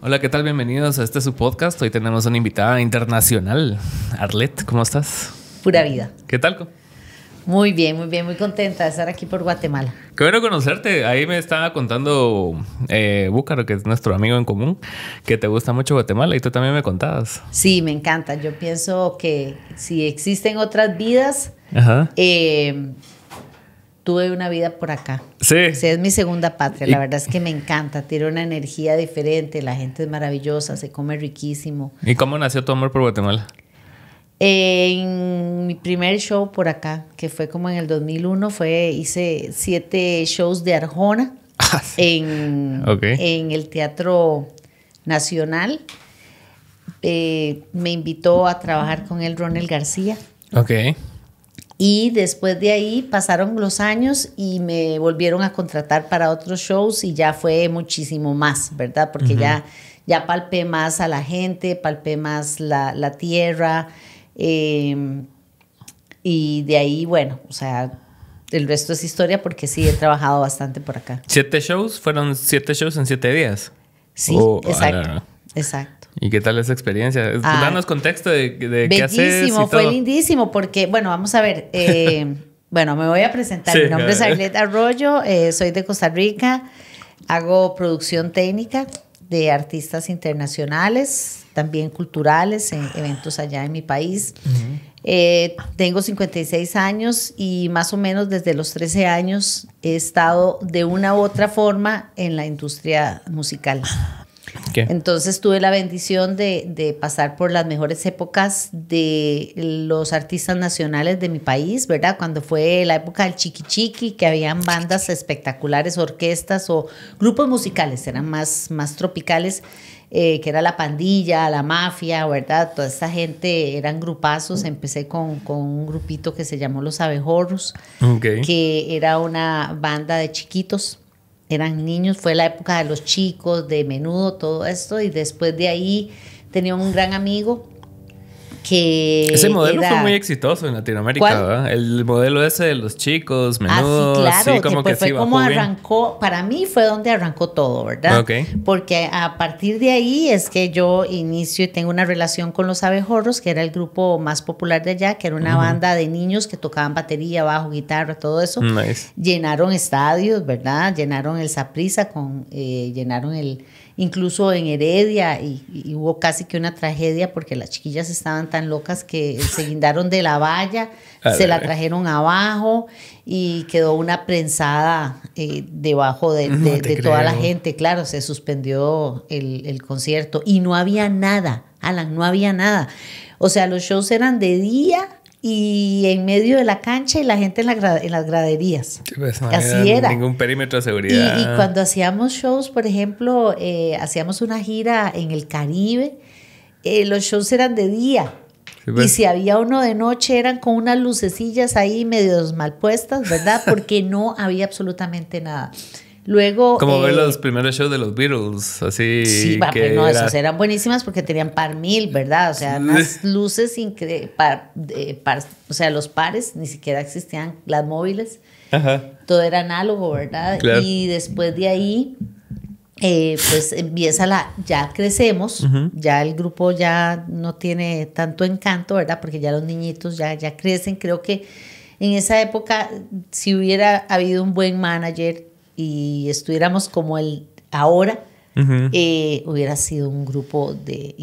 Hola, ¿qué tal? Bienvenidos a este su podcast. Hoy tenemos una invitada internacional. Arlet, ¿cómo estás? Pura vida. ¿Qué tal? Muy bien, muy contenta de estar aquí por Guatemala. Qué bueno conocerte. Ahí me estaba contando Búcaro, que es nuestro amigo en común, que te gusta mucho Guatemala y tú también me contabas. Sí, me encanta. Yo pienso que si existen otras vidas, tuve una vida por acá. Sí. Sí, es mi segunda patria. La verdad es que me encanta. Tiene una energía diferente. La gente es maravillosa. Se come riquísimo. ¿Y cómo nació tu amor por Guatemala? En mi primer show por acá, que fue como en el 2001, hice 7 shows de Arjona en el Teatro Nacional. Me invitó a trabajar con él Ronel García. Ok. Y después de ahí pasaron los años y me volvieron a contratar para otros shows y ya fue muchísimo más, ¿verdad? Porque ya palpé más a la gente, palpé más la tierra. Y de ahí, bueno, o sea, el resto es historia porque sí, he trabajado bastante por acá. 7 shows, fueron 7 shows en 7 días. Sí, exacto, exacto. ¿Y qué tal esa experiencia? Danos contexto de qué haces. Bellísimo, fue lindísimo porque, bueno, vamos a ver. Bueno, me voy a presentar. Sí, mi nombre es Arlet Arroyo, soy de Costa Rica, hago producción técnica de artistas internacionales, también culturales, en eventos allá en mi país. Tengo 56 años y más o menos desde los 13 años he estado de una u otra forma en la industria musical. ¿Qué? Entonces tuve la bendición de pasar por las mejores épocas de los artistas nacionales de mi país, ¿verdad? Cuando fue la época del Chiqui Chiqui, que habían bandas espectaculares, orquestas o grupos musicales, eran más tropicales, que era La Pandilla, La Mafia, ¿verdad? Toda esta gente eran grupazos. Empecé con un grupito que se llamó Los Abejorros, que era una banda de chiquitos. Eran niños, fue la época de los chicos, de Menudo, todo esto. Y después de ahí tenía un gran amigo que ese modelo fue muy exitoso en Latinoamérica, ¿verdad? El modelo ese de los chicos, Menudo. Sí, claro, sí, como que fue como bien. arrancó, para mí fue donde arrancó todo, ¿verdad? Porque a partir de ahí es que yo inicio y tengo una relación con Los Abejorros, que era el grupo más popular de allá, que era una banda de niños que tocaban batería, bajo, guitarra, todo eso. Nice. Llenaron estadios, ¿verdad? Llenaron el Saprissa, llenaron incluso en Heredia, y hubo casi que una tragedia porque las chiquillas estaban tan locas que se guindaron de la valla, se la trajeron abajo y quedó una prensada debajo de toda la gente. Claro, se suspendió el concierto y no había nada, Alan, no había nada. O sea, los shows eran de día y en medio de la cancha y la gente en las graderías. Sí, pues, así era. Ningún perímetro de seguridad. Y cuando hacíamos shows, por ejemplo, hacíamos una gira en el Caribe, los shows eran de día. Sí, pues. Y si había uno de noche, eran con unas lucecillas ahí medio mal puestas, ¿verdad? Porque no había absolutamente nada. Luego, como ver los primeros shows de los Beatles, así. Sí, que no, esas eran buenísimas porque tenían par mil, ¿verdad? O sea, unas luces increíbles. O sea, los pares ni siquiera existían, las móviles. Ajá. Todo era análogo, ¿verdad? Claro. Y después de ahí, pues empieza ya crecemos, ya el grupo ya no tiene tanto encanto, ¿verdad? Porque ya los niñitos ya crecen. Creo que en esa época, si hubiera habido un buen manager y estuviéramos como el ahora, hubiera sido un grupo de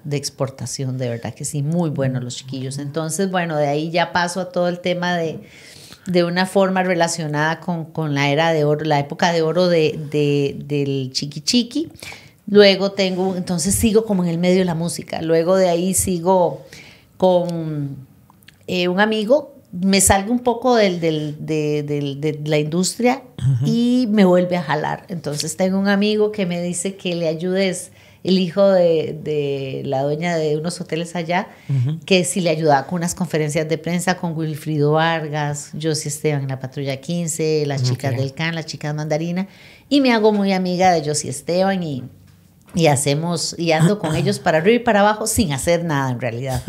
exportación, de verdad que sí, muy buenos los chiquillos. Entonces, bueno, de ahí ya paso a todo el tema de una forma relacionada con la era de oro, la época de oro del Chiqui Chiqui. Luego entonces sigo como en el medio de la música. Luego de ahí sigo con un amigo. Me salgo un poco de la industria y me vuelve a jalar. Entonces tengo un amigo que me dice que le ayudes, el hijo de la dueña de unos hoteles allá, que si le ayudaba con unas conferencias de prensa con Wilfrido Vargas, Josie Esteban en la Patrulla 15, las chicas del CAN, las chicas Mandarina, y me hago muy amiga de Josie Esteban y ando con ellos para arriba y para abajo sin hacer nada en realidad.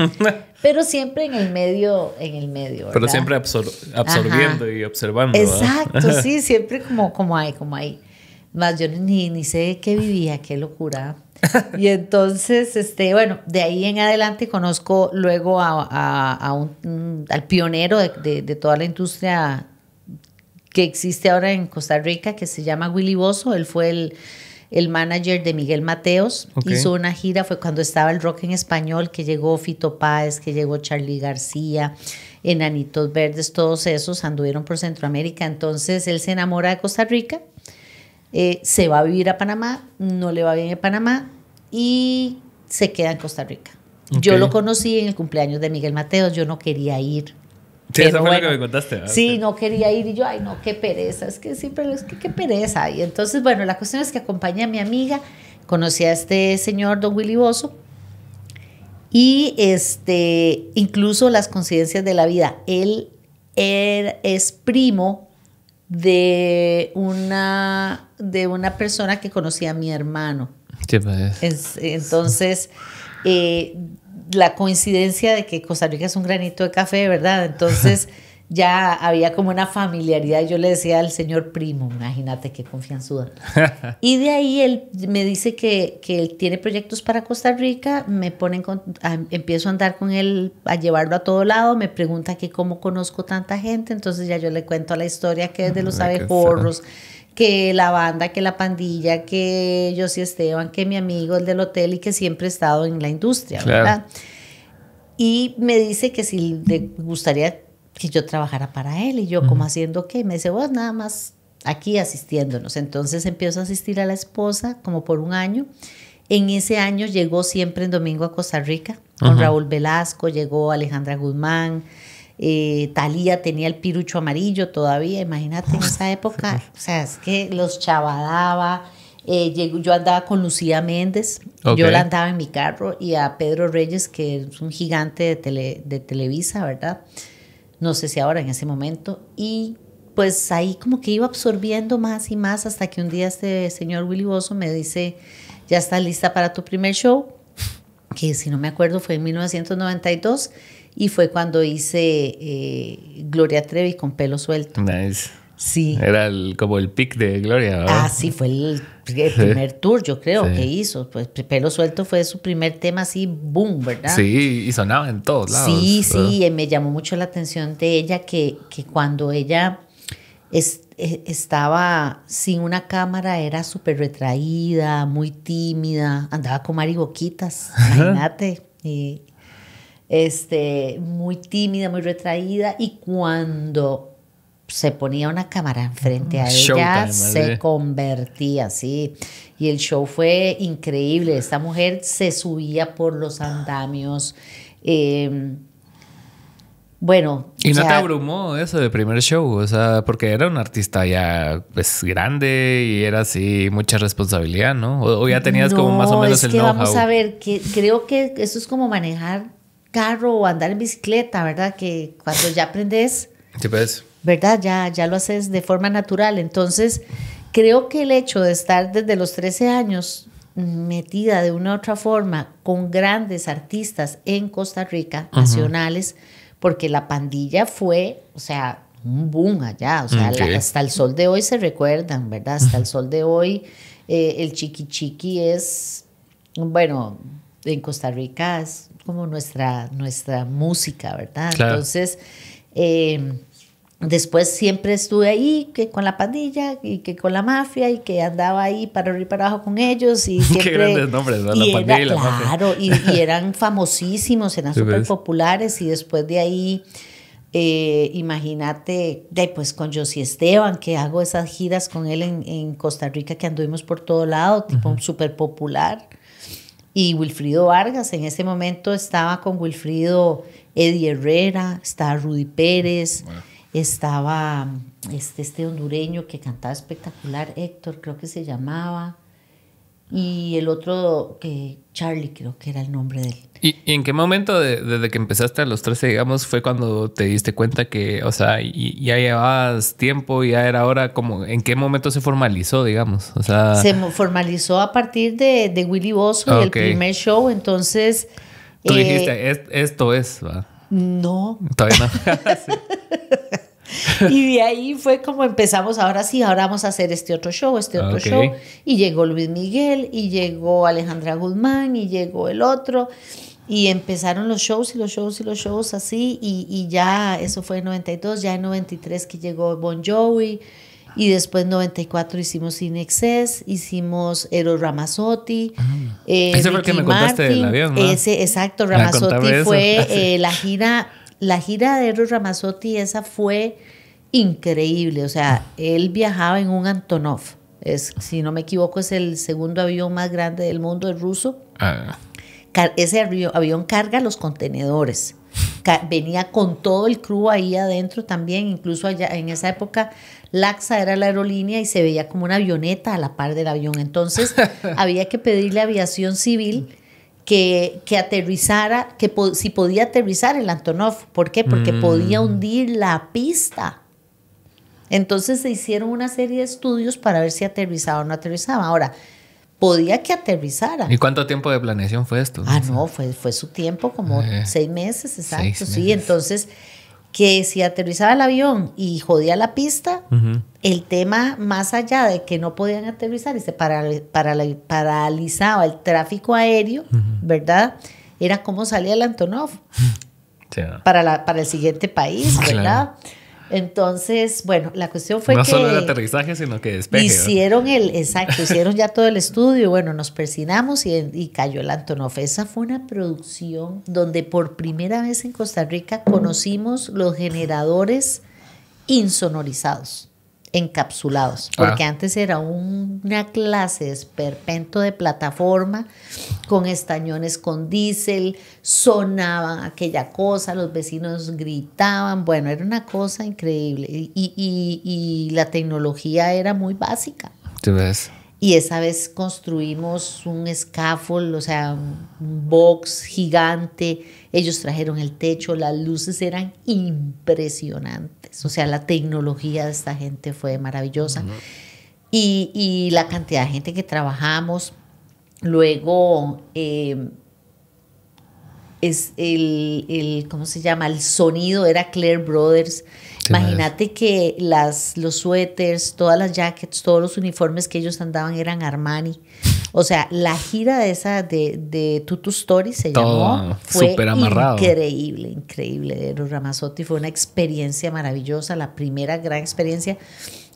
Pero siempre en el medio, ¿verdad? Pero siempre absorbiendo y observando. Exacto, sí, siempre como ahí. Más yo ni sé qué vivía, qué locura. Y entonces, bueno, de ahí en adelante conozco luego al pionero de toda la industria que existe ahora en Costa Rica, que se llama Willy Bozo. Él fue el manager de Miguel Mateos. Okay. Hizo una gira, fue cuando estaba el rock en español, que llegó Fito Páez, que llegó Charly García, Enanitos Verdes, todos esos anduvieron por Centroamérica. Entonces él se enamora de Costa Rica, se va a vivir a Panamá, no le va bien en Panamá y se queda en Costa Rica. Okay. Yo lo conocí en el cumpleaños de Miguel Mateos, yo no quería ir. Sí, eso fue lo que me contaste. Sí, okay. No quería ir y yo, ay no, qué pereza, es que siempre qué pereza. Y entonces, bueno, la cuestión es que acompañé a mi amiga, conocí a este señor, don Willy Bozo, y incluso las coincidencias de la vida. Él es primo de una persona que conocía a mi hermano. Sí, pues. Entonces, la coincidencia de que Costa Rica es un granito de café, ¿verdad? Entonces ya había como una familiaridad. Yo le decía al señor primo, imagínate qué confianzuda. Y de ahí él me dice que él tiene proyectos para Costa Rica, empiezo a andar con él, a llevarlo a todo lado, me pregunta que cómo conozco tanta gente, entonces ya yo le cuento la historia que es de los abejorros, que la banda, que la pandilla, que Josy Esteban, que mi amigo, el del hotel, y que siempre he estado en la industria, claro. ¿Verdad? Y me dice que si le gustaría que yo trabajara para él, y yo, ¿cómo haciendo qué? Me dice, vos nada más aquí asistiéndonos. Entonces empiezo a asistir a la esposa como por un año. En ese año llegó Siempre en Domingo a Costa Rica, con Raúl Velasco, llegó Alejandra Guzmán, Thalía tenía el pirucho amarillo todavía, imagínate en esa época, o sea, es que los chavadaba. Yo andaba con Lucía Méndez, okay. Yo la andaba en mi carro, y a Pedro Reyes, que es un gigante de Televisa, ¿verdad? No sé si ahora, en ese momento, y pues ahí como que iba absorbiendo más y más, hasta que un día este señor Willy Bozo me dice, ya estás lista para tu primer show, que si no me acuerdo fue en 1992, y fue cuando hice Gloria Trevi con Pelo Suelto. Nice. Sí. Era como el pic de Gloria, ¿verdad? Ah, sí, fue el primer tour, yo creo, que hizo. Pues Pelo Suelto fue su primer tema así, boom, ¿verdad? Sí, y sonaba en todos lados. Sí, sí, y me llamó mucho la atención de ella que cuando ella estaba sin una cámara era súper retraída, muy tímida, andaba con Mari Boquitas, imagínate. Y, muy tímida, muy retraída, y cuando se ponía una cámara enfrente a ella, se convertía así. Y el show fue increíble. Esta mujer se subía por los andamios. Bueno. ¿Y no te abrumó eso de primer show? O sea, porque era un artista ya pues grande y era así mucha responsabilidad, ¿no? O ya tenías como más o menos el know-how. Vamos a ver, creo que eso es como manejar carro o andar en bicicleta, ¿verdad? Que cuando ya aprendes... Sí, pues... ¿verdad? Ya lo haces de forma natural. Entonces, creo que el hecho de estar desde los 13 años metida de una u otra forma con grandes artistas en Costa Rica, nacionales, porque la pandilla fue, o sea, un boom allá. O sea, hasta el sol de hoy se recuerdan, ¿verdad? Hasta el sol de hoy, el Chiqui Chiqui es, bueno, en Costa Rica es como nuestra música, ¿verdad? Claro. Entonces, después siempre estuve ahí, que con la pandilla y que con la mafia, y que andaba ahí para arriba y para abajo con ellos. Y siempre, qué grandes nombres, ¿no? La pandilla y la mafia. Claro, y eran famosísimos, eran súper populares. Y después de ahí, imagínate, pues con Josy Esteban, que hago esas giras con él en Costa Rica, que anduvimos por todo lado, tipo súper popular. Y Wilfrido Vargas, en ese momento estaba con Wilfrido, Eddie Herrera, estaba Rudy Pérez. Bueno. Estaba este hondureño que cantaba espectacular, Héctor creo que se llamaba, y el otro, que Charlie creo que era el nombre de él. ¿Y en qué momento, desde que empezaste a los 13, digamos, fue cuando te diste cuenta que, o sea, ya llevabas tiempo, ya era hora, como, ¿en qué momento se formalizó, digamos? O sea... Se formalizó a partir de Willy Bozo, y el primer show, entonces... Tú dijiste, esto es, ¿va? No. Todavía no. Sí. Y de ahí fue como empezamos, ahora sí, ahora vamos a hacer este otro show. Y llegó Luis Miguel, y llegó Alejandra Guzmán, y llegó el otro. Y empezaron los shows así. Y ya, eso fue en 92, ya en 93 que llegó Bon Jovi. Y después en 94 hicimos In Excess, hicimos Eros Ramazzotti. Ese fue el que me contaste del avión, ¿no? Exacto, Ramazzotti fue la gira de Eros Ramazzotti, esa fue increíble. O sea, él viajaba en un Antonov. Si no me equivoco, es el segundo avión más grande del mundo, el ruso. Ese avión carga los contenedores. Venía con todo el crew ahí adentro también, incluso allá en esa época LAXA era la aerolínea y se veía como una avioneta a la par del avión. Entonces había que pedirle a aviación civil que aterrizara, si podía aterrizar el Antonov. ¿Por qué? Porque podía hundir la pista. Entonces se hicieron una serie de estudios para ver si aterrizaba o no aterrizaba. Ahora, podía que aterrizara. ¿Y cuánto tiempo de planeación fue esto? No, fue su tiempo, como 6 meses, exacto. 6 meses. Sí, entonces, que si aterrizaba el avión y jodía la pista, el tema, más allá de que no podían aterrizar y se paralizaba el tráfico aéreo, ¿verdad? Era cómo salía el Antonov para el siguiente país, ¿verdad? Claro. Entonces, bueno, la cuestión fue no que... No solo el aterrizaje, sino que despeje. Hicieron ya todo el estudio. Bueno, nos persinamos y cayó el Antonov. Esa fue una producción donde por primera vez en Costa Rica conocimos los generadores insonorizados, encapsulados, porque antes era una clase de esperpento de plataforma con estañones con diésel, sonaban aquella cosa, los vecinos gritaban, bueno, era una cosa increíble y la tecnología era muy básica. ¿Tú ves? Y esa vez construimos un scaffold, o sea, un box gigante. Ellos trajeron el techo, las luces eran impresionantes. O sea, la tecnología de esta gente fue maravillosa. Y la cantidad de gente que trabajamos. Luego, ¿cómo se llama? El sonido era Clair Brothers. Imagínate que los suéteres, todas las jackets, todos los uniformes que ellos andaban eran Armani. O sea, la gira de Tutu Story se llamó. Fue increíble. De Eros Ramazzotti fue una experiencia maravillosa, la primera gran experiencia.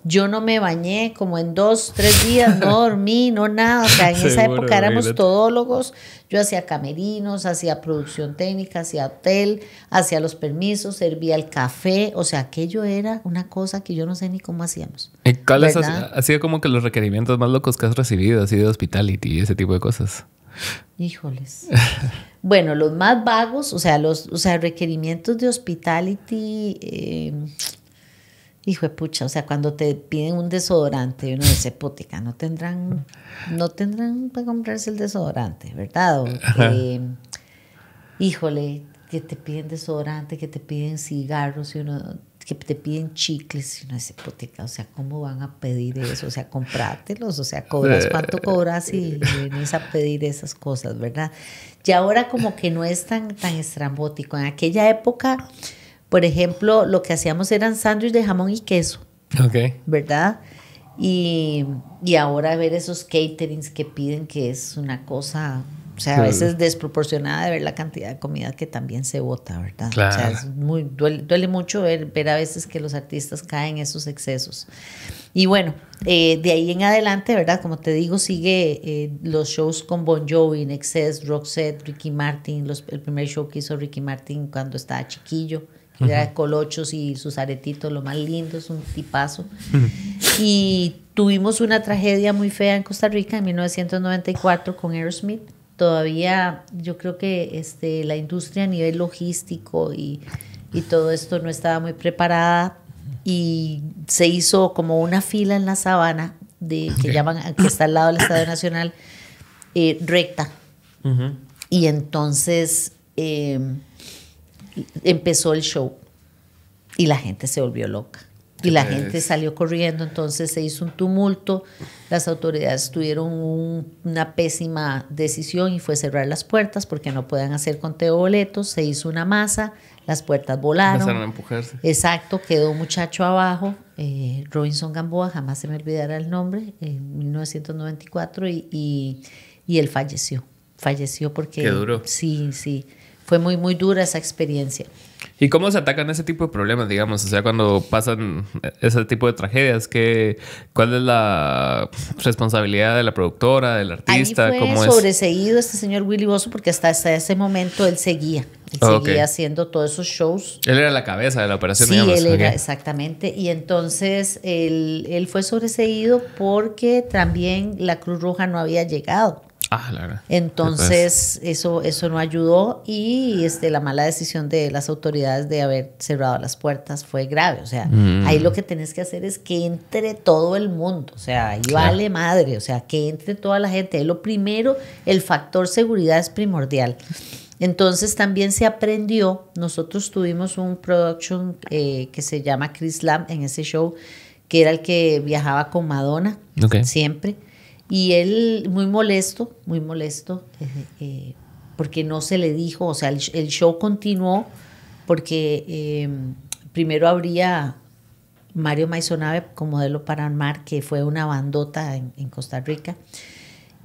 Yo no me bañé como en 2-3 días, no dormí, no nada. O sea, en esa época éramos todólogos. Yo hacía camerinos, hacía producción técnica, hacía hotel, hacía los permisos, servía el café. O sea, aquello era una cosa que yo no sé ni cómo hacíamos. ¿Y cuáles han sido como que los requerimientos más locos que has recibido, así de hospitality y ese tipo de cosas? Híjoles. Bueno, los más vagos, o sea, requerimientos de hospitality... hijo de pucha, o sea, cuando te piden un desodorante, uno dice, putica, no tendrán para comprarse el desodorante, ¿verdad? Híjole, que te piden desodorante, que te piden cigarros, que te piden chicles, y uno dice, putica, o sea, ¿cómo van a pedir eso? O sea, comprátelos, o sea, ¿cuánto cobras y vienes a pedir esas cosas, verdad? Y ahora como que no es tan estrambótico. En aquella época... Por ejemplo, lo que hacíamos eran sándwiches de jamón y queso, ¿verdad? Y ahora ver esos caterings que piden, que es una cosa, o sea, a veces desproporcionada de ver la cantidad de comida que también se bota, ¿verdad? Claro. O sea, duele mucho ver a veces que los artistas caen en esos excesos. Y bueno, de ahí en adelante, ¿verdad? Como te digo, sigue los shows con Bon Jovi, In Excess, Roxette, Ricky Martin, el primer show que hizo Ricky Martin cuando estaba chiquillo. Era colochos y sus aretitos, lo más lindo, es un tipazo. Y tuvimos una tragedia muy fea en Costa Rica en 1994 con Aerosmith. Todavía yo creo que la industria a nivel logístico y todo esto no estaba muy preparada y se hizo como una fila en la sabana que está al lado del Estadio Nacional, recta. Y entonces... empezó el show y la gente se volvió loca. Y la gente salió corriendo, entonces se hizo un tumulto. Las autoridades tuvieron una pésima decisión y fue cerrar las puertas porque no pueden hacer conteo de boletos. Se hizo una masa, las puertas volaron. Empezaron a empujarse. Exacto, quedó un muchacho abajo, Robinson Gamboa, jamás se me olvidará el nombre, en 1994, y él falleció. Falleció porque... Qué duro. Sí. Fue muy, muy dura esa experiencia. ¿Y cómo se atacan ese tipo de problemas, digamos? O sea, cuando pasan ese tipo de tragedias, ¿cuál es la responsabilidad de la productora, del artista? Ahí fue sobreseído este señor Willy Bozo porque hasta ese momento él seguía. Seguía haciendo todos esos shows. Él era la cabeza de la operación, sí, digamos. Sí, él era, exactamente. Y entonces él fue sobreseído porque también la Cruz Roja no había llegado. Claro. Entonces eso no ayudó y la mala decisión de las autoridades de haber cerrado las puertas fue grave. O sea, ahí lo que tenés que hacer es que entre todo el mundo. O sea, ahí vale madre. O sea, que entre toda la gente. Lo primero, el factor seguridad es primordial. Entonces también se aprendió. Nosotros tuvimos un production que se llama Chris Lamb en ese show, que era el que viajaba con Madonna siempre. Y él muy molesto, porque no se le dijo, o sea, el show continuó porque primero habría Mario Maisonave como modelo para Mar, que fue una bandota en Costa Rica,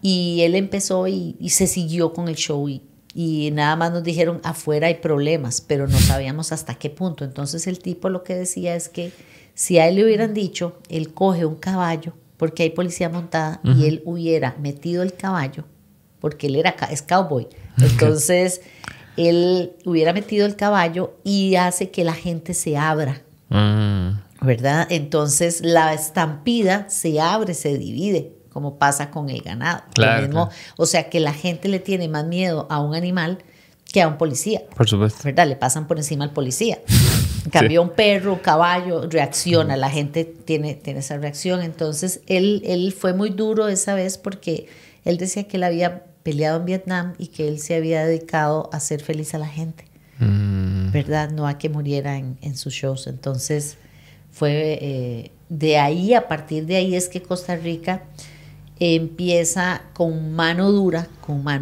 y él empezó y se siguió con el show y nada más nos dijeron afuera hay problemas, pero no sabíamos hasta qué punto. Entonces el tipo lo que decía es que si a él le hubieran dicho, él coge un caballo, porque hay policía montada, y él hubiera metido el caballo, porque él es cowboy. Entonces, él hubiera metido el caballo y hace que la gente se abra, ¿verdad? Entonces, la estampida se abre, se divide, como pasa con el ganado. Claro, Lo mismo, o sea, que la gente le tiene más miedo a un animal que a un policía. Por supuesto. ¿Verdad? Le pasan por encima al policía. En cambio, un perro, un caballo, reacciona. La gente tiene esa reacción. Entonces, él fue muy duro esa vez porque él decía que él había peleado en Vietnam y que él se había dedicado a hacer feliz a la gente. ¿Verdad? No a que muriera en sus shows. Entonces, fue de ahí, a partir de ahí es que Costa Rica empieza con mano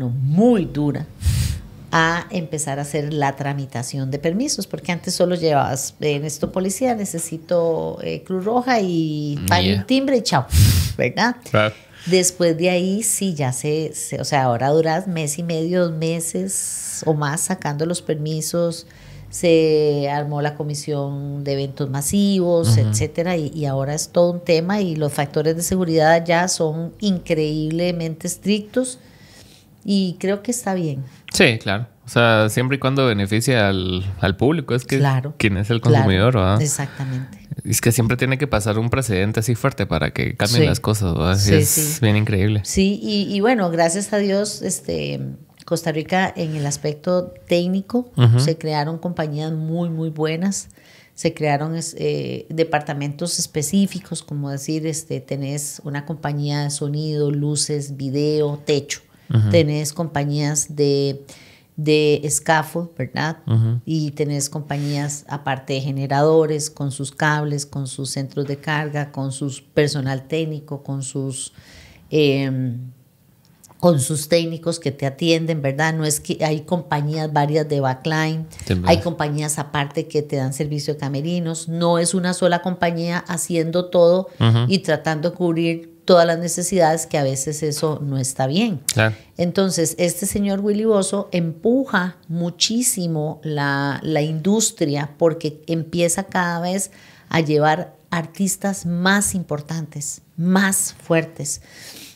muy dura, a empezar a hacer la tramitación de permisos, porque antes solo llevabas necesito policía, necesito Cruz Roja y pague un timbre y chao, ¿verdad? Claro. Después de ahí sí ya o sea, ahora duras mes y medio, 2 meses o más sacando los permisos. Se armó la comisión de eventos masivos, etcétera, y ahora es todo un tema y los factores de seguridad ya son increíblemente estrictos y creo que está bien. Sí, claro. O sea, siempre y cuando beneficie al público, es que quien es el consumidor, ¿verdad? Exactamente. Es que siempre tiene que pasar un precedente así fuerte para que cambien las cosas, ¿verdad? Es bien increíble. Sí, y bueno, gracias a Dios, Costa Rica en el aspecto técnico se crearon compañías muy, muy buenas. Se crearon departamentos específicos, como decir, tenés una compañía de sonido, luces, video, techo. Tenés compañías de scaffold, ¿verdad? Y tenés compañías aparte de generadores, con sus cables, con sus centros de carga, con su personal técnico, con sus técnicos que te atienden, ¿verdad? No es que hay compañías varias de backline, hay compañías aparte que te dan servicio de camerinos, no es una sola compañía haciendo todo y tratando de cubrir todas las necesidades, que a veces eso no está bien. Claro. Entonces, este señor Willy Bozo empuja muchísimo la industria porque empieza cada vez a llevar artistas más importantes, más fuertes.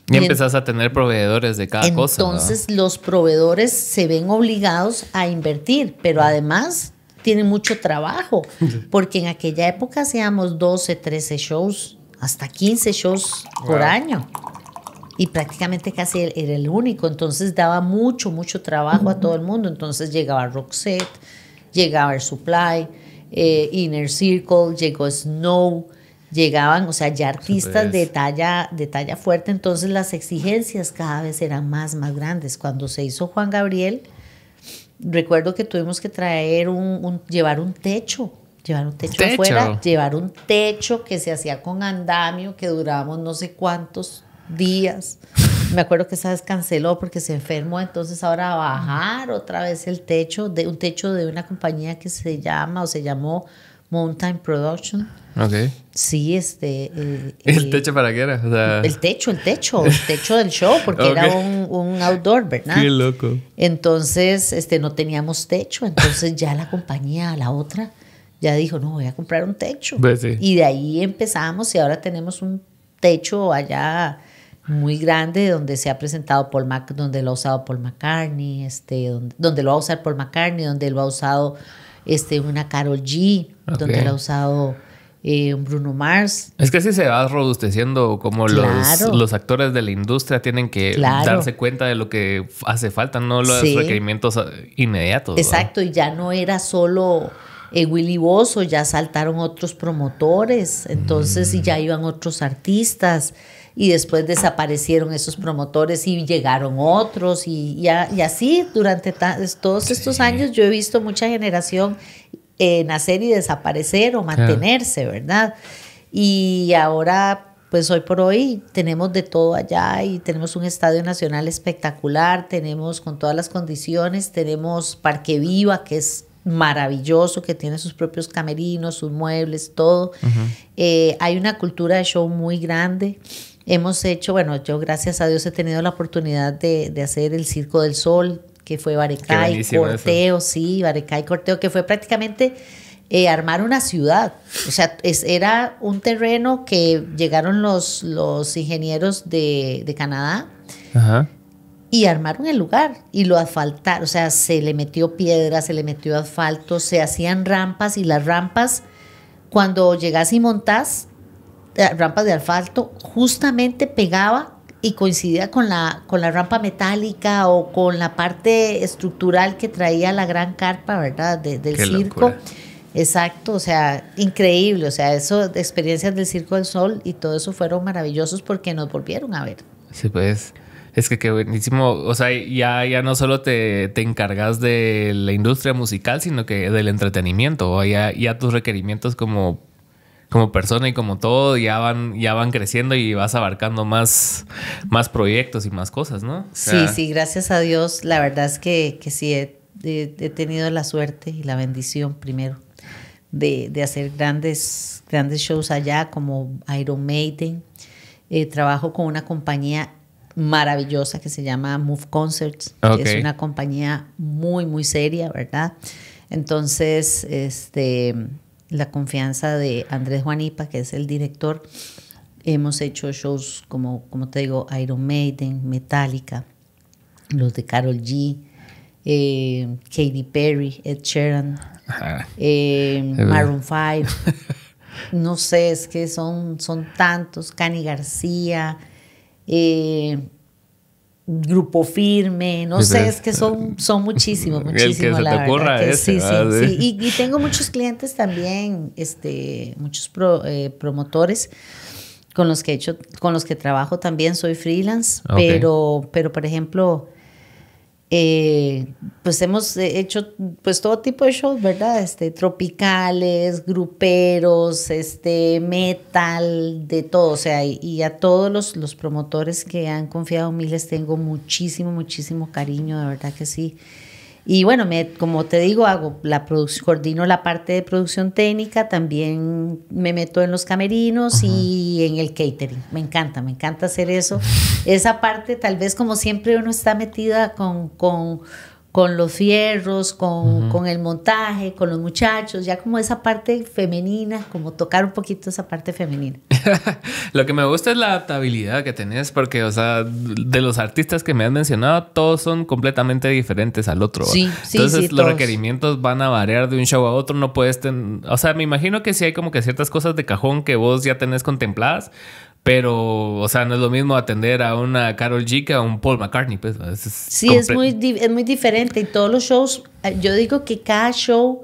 Y empezás a tener proveedores de cada cosa. Entonces, los proveedores se ven obligados a invertir, pero además tienen mucho trabajo, porque en aquella época hacíamos 12, 13 shows, hasta 15 shows por año. Y prácticamente casi era el único. Entonces daba mucho trabajo a todo el mundo. Entonces llegaba Roxette, llegaba Air Supply, Inner Circle, llegó Snow, llegaban, o sea, ya artistas de talla fuerte. Entonces las exigencias cada vez eran más grandes. Cuando se hizo Juan Gabriel, recuerdo que tuvimos que traer llevar un techo Llevar un techo afuera, llevar un techo que se hacía con andamio, que durábamos no sé cuántos días. Me acuerdo que esa vez canceló porque se enfermó, entonces ahora bajar otra vez el techo, un techo de una compañía que se llamó Mountain Production. Okay. Sí, ¿El techo para qué era? O sea... El techo del show, porque okay. Era un outdoor, ¿verdad? Qué loco. Entonces, no teníamos techo, entonces ya la compañía, la otra, ya dijo, no, voy a comprar un techo. Pues sí. Y de ahí empezamos y ahora tenemos un techo allá muy grande donde se ha presentado donde lo ha usado Paul McCartney, donde lo va a usar Paul McCartney, donde lo ha usado una Karol G, okay. Donde lo ha usado un Bruno Mars. Es que sí se va robusteciendo como claro. los actores de la industria tienen que claro. darse cuenta de lo que hace falta, no los sí. requerimientos inmediatos. Exacto, ¿verdad? Y ya no era solo Willy Bozo, ya saltaron otros promotores, entonces y ya iban otros artistas y después desaparecieron esos promotores y llegaron otros y así durante todos estos sí. años yo he visto mucha generación nacer y desaparecer o mantenerse, ¿verdad? Y ahora, pues hoy por hoy tenemos de todo allá y tenemos un estadio nacional espectacular, tenemos con todas las condiciones, tenemos Parque Viva, que es maravilloso, que tiene sus propios camerinos, sus muebles, todo. Uh-huh. Hay una cultura de show muy grande. Hemos hecho, yo gracias a Dios he tenido la oportunidad de hacer el Circo del Sol, que fue Barecay, Corteo, eso. Sí, Barecay, Corteo, que fue prácticamente armar una ciudad. O sea, era un terreno que llegaron los ingenieros de Canadá uh-huh. y armaron el lugar y lo asfaltaron. O sea, se le metió piedra, se le metió asfalto, se hacían rampas y las rampas, cuando llegas y montás, rampas de asfalto, justamente pegaba y coincidía con la rampa metálica o con la parte estructural que traía la gran carpa, ¿verdad? Del Qué circo. Locura. Exacto, o sea, increíble, o sea, experiencias del Circo del Sol y todo eso fueron maravillosos porque nos volvieron a ver. Sí, pues, es que qué buenísimo, o sea, ya no solo te encargas de la industria musical, sino que del entretenimiento, ya tus requerimientos como persona y como todo ya van creciendo y vas abarcando más proyectos y más cosas, ¿no? Sí, gracias a Dios. La verdad es que sí he tenido la suerte y la bendición primero de hacer grandes shows allá como Iron Maiden. Trabajo con una compañía maravillosa que se llama Move Concerts, okay. que es una compañía muy, muy seria, ¿verdad? Entonces, la confianza de Andrés Juanipa, que es el director, hemos hecho shows como te digo, Iron Maiden, Metallica, los de Karol G, Katy Perry, Ed Sheeran, Maroon 5, no sé, es que son tantos, Cani García, Grupo Firme, no sé, es que son muchísimos, el que se la te ocurra verdad. Ese, sí. Y tengo muchos clientes también, muchos promotores con los que trabajo también, soy freelance, okay. pero por ejemplo, pues hemos hecho pues todo tipo de shows, ¿verdad? Tropicales, gruperos, metal, de todo, o sea, y a todos los promotores que han confiado en mí les tengo muchísimo cariño, de verdad que sí. Y bueno, como te digo, coordino la parte de producción técnica, también me meto en los camerinos uh-huh. y en el catering. Me encanta hacer eso. Esa parte, tal vez como siempre uno está metida con los fierros, uh-huh. con el montaje, con los muchachos, ya como esa parte femenina, como tocar un poquito esa parte femenina. Lo que me gusta es la adaptabilidad que tenés, porque, o sea, de los artistas que me has mencionado, todos son completamente diferentes al otro. Sí, entonces los todos. requerimientos van a variar de un show a otro, no puedes o sea, me imagino que sí hay como que ciertas cosas de cajón que vos ya tenés contempladas, pero, o sea, no es lo mismo atender a una Karol G que a un Paul McCartney, pues. Es muy diferente. Y todos los shows, yo digo que cada show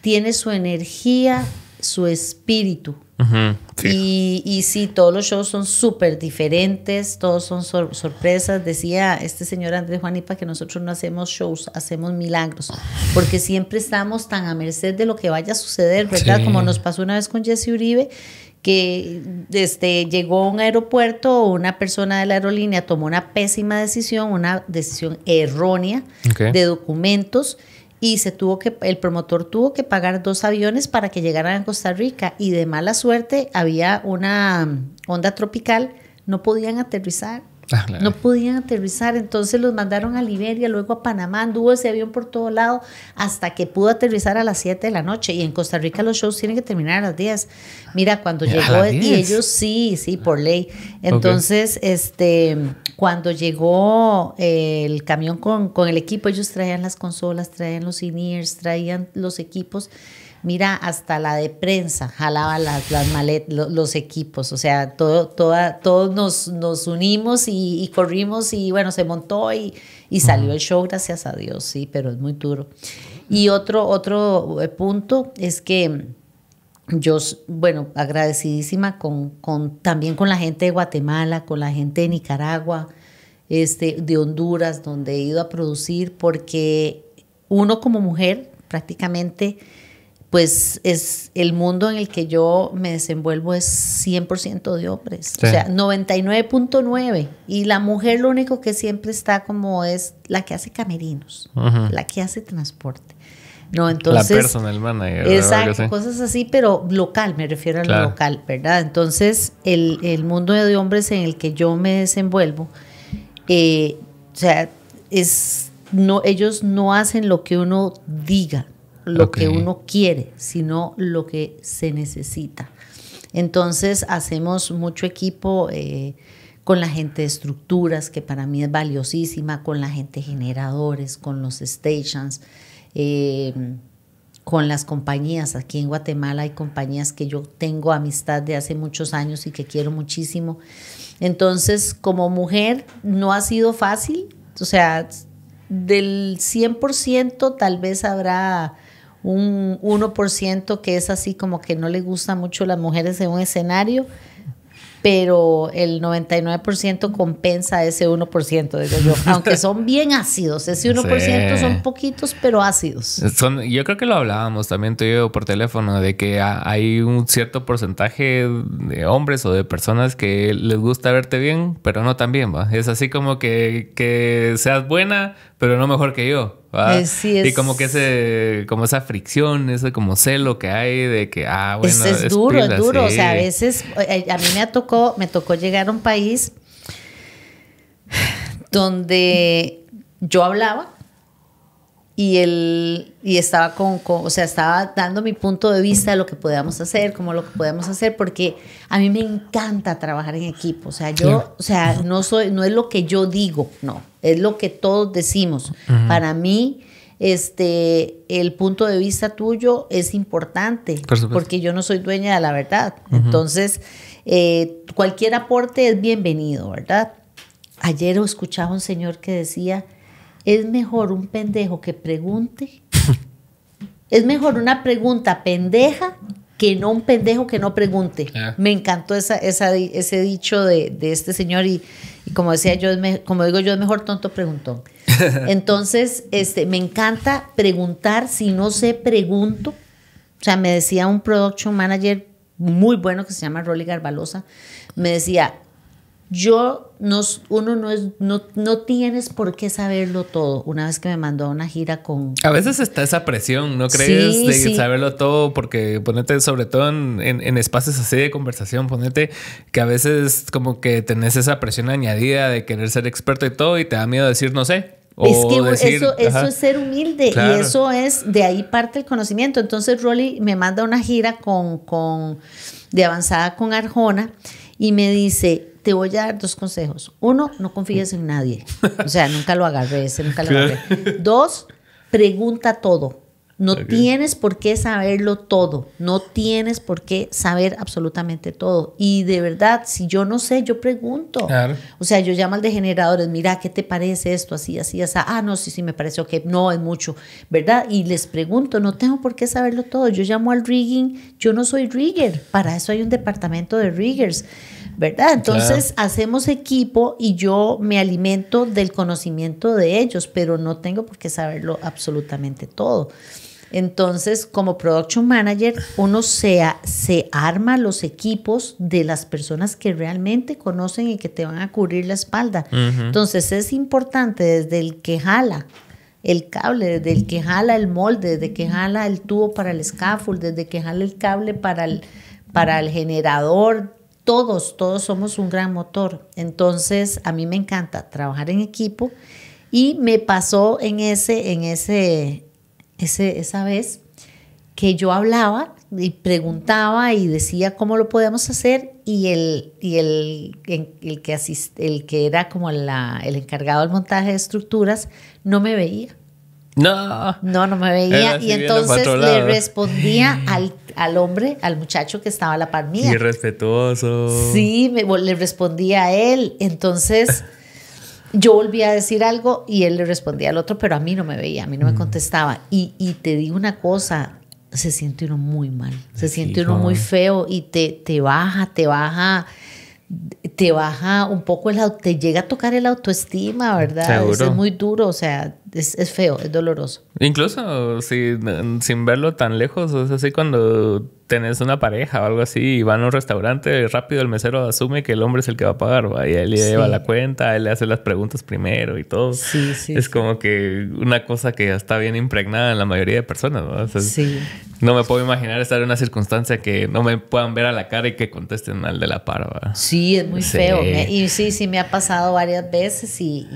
tiene su energía, su espíritu. Uh-huh. Y sí, todos los shows son súper diferentes, todos son sorpresas. Decía este señor Andrés Juanipa que nosotros no hacemos shows, hacemos milagros, porque siempre estamos tan a merced de lo que vaya a suceder, ¿verdad? Sí. Como nos pasó una vez con Jesse Uribe, que llegó a un aeropuerto, una persona de la aerolínea tomó una pésima decisión, una decisión errónea de documentos, y el promotor tuvo que pagar 2 aviones para que llegaran a Costa Rica, y de mala suerte había una onda tropical, no podían aterrizar. No podían aterrizar, entonces los mandaron a Liberia, luego a Panamá, anduvo ese avión por todo lado hasta que pudo aterrizar a las 7 de la noche, y en Costa Rica los shows tienen que terminar a las 10. Mira, cuando llegó, y ellos sí, por ley. Entonces, cuando llegó el camión con el equipo, ellos traían las consolas, traían los in-ears, traían los equipos. Mira, hasta la de prensa jalaba las maletas, los equipos, o sea, todos nos unimos y corrimos, y bueno, se montó y salió el show, gracias a Dios, sí, pero es muy duro. Y otro punto es que yo, bueno, agradecidísima también con la gente de Guatemala, con la gente de Nicaragua, de Honduras, donde he ido a producir, porque uno como mujer prácticamente, pues es el mundo en el que yo me desenvuelvo es 100% de hombres, sí. O sea, 99.9, y la mujer lo único que siempre está como es la que hace camerinos, la que hace transporte. No, entonces, la personal manager. Exacto, cosas así, pero local, me refiero a lo local, ¿verdad? Entonces, el mundo de hombres en el que yo me desenvuelvo, o sea, ellos no hacen lo que uno diga, lo que uno quiere, sino lo que se necesita. Entonces hacemos mucho equipo con la gente de estructuras, que para mí es valiosísima, con la gente de generadores, con los stations, con las compañías. Aquí en Guatemala hay compañías que yo tengo amistad de hace muchos años y que quiero muchísimo. Entonces, como mujer no ha sido fácil, o sea, del 100% tal vez habrá un 1% que es así como que no le gusta mucho las mujeres en un escenario, pero el 99% compensa ese 1%, digo yo, aunque son bien ácidos. Ese 1% son poquitos, pero ácidos. Yo creo que lo hablábamos también tú y yo por teléfono, de que hay un cierto porcentaje de hombres o de personas que les gusta verte bien, pero no tan bien, ¿va? Es así como que seas buena, pero no mejor que yo. Sí, y como que como esa fricción, ese como celo que hay de que, bueno, es duro, pila, es duro. Sí. O sea, a veces, a mí me tocó llegar a un país donde yo hablaba y estaba o sea, estaba dando mi punto de vista de lo que podíamos hacer, como lo que podíamos hacer, porque a mí me encanta trabajar en equipo. O sea, o sea, no es lo que yo digo, no, es lo que todos decimos. Para mí, el punto de vista tuyo es importante, porque yo no soy dueña de la verdad. Entonces, cualquier aporte es bienvenido, ¿verdad? Ayer escuchaba un señor que decía: es mejor un pendejo que pregunte. Es mejor una pregunta pendeja que no un pendejo que no pregunte. Me encantó ese dicho de este señor, y como decía yo, como digo yo, es mejor tonto preguntón. Entonces, me encanta preguntar. Si no sé, pregunto. O sea, me decía un production manager muy bueno que se llama Rolly Garbalosa, me decía: no tienes por qué saberlo todo. Una vez que me mandó a una gira con... A veces está esa presión, ¿no crees? Sí, de saberlo todo, porque ponete, sobre todo en espacios así de conversación, ponete que a veces como que tenés esa presión añadida de querer ser experto y todo, y te da miedo decir no sé. Es que decir, eso es ser humilde, claro. Y eso es, de ahí parte el conocimiento. Entonces Rolly me manda una gira de avanzada con Arjona y me dice: te voy a dar 2 consejos. 1, no confíes en nadie. O sea, nunca lo agarré. 2, pregunta todo. No tienes por qué saberlo todo. No tienes por qué saber absolutamente todo. Y de verdad, si yo no sé, yo pregunto. Claro. O sea, yo llamo al de generadores, mira, ¿qué te parece esto? Así, así, así. No, sí, me parece ok. No, es mucho, ¿verdad? Y les pregunto, no tengo por qué saberlo todo. Yo llamo al rigging, yo no soy rigger. Para eso hay un departamento de riggers, ¿verdad? Entonces, hacemos equipo y yo me alimento del conocimiento de ellos, pero no tengo por qué saberlo absolutamente todo. Entonces, como production manager, uno se arma los equipos de las personas que realmente conocen y que te van a cubrir la espalda. Uh-huh. Entonces, es importante desde el que jala el cable, desde el que jala el molde, desde que jala el tubo para el scaffold, desde que jala el cable para el generador. Todos somos un gran motor. Entonces, a mí me encanta trabajar en equipo y me pasó esa vez que yo hablaba y preguntaba y decía cómo lo podemos hacer y el que era como el encargado del montaje de estructuras no me veía. No me veía y entonces le respondía al hombre, al muchacho que estaba a la par mía. Irrespetuoso. Sí, le respondía a él. Entonces yo volvía a decir algo y él le respondía al otro, pero a mí no me veía, a mí no me contestaba. Y te digo una cosa, se siente uno muy mal, se siente uno muy feo y te baja un poco te llega a tocar el autoestima, ¿verdad? Es muy duro, o sea, es feo, es doloroso. Incluso sin verlo tan lejos, es así cuando tenés una pareja o algo así y van a un restaurante, rápido el mesero asume que el hombre es el que va a pagar, ¿va? Y él le lleva la cuenta, él le hace las preguntas primero y todo. Sí, es como que una cosa que está bien impregnada en la mayoría de personas, ¿no? O sea, no me puedo imaginar estar en una circunstancia que no me puedan ver a la cara y que contesten al de la par, ¿va? Sí, es muy feo. Y sí me ha pasado varias veces y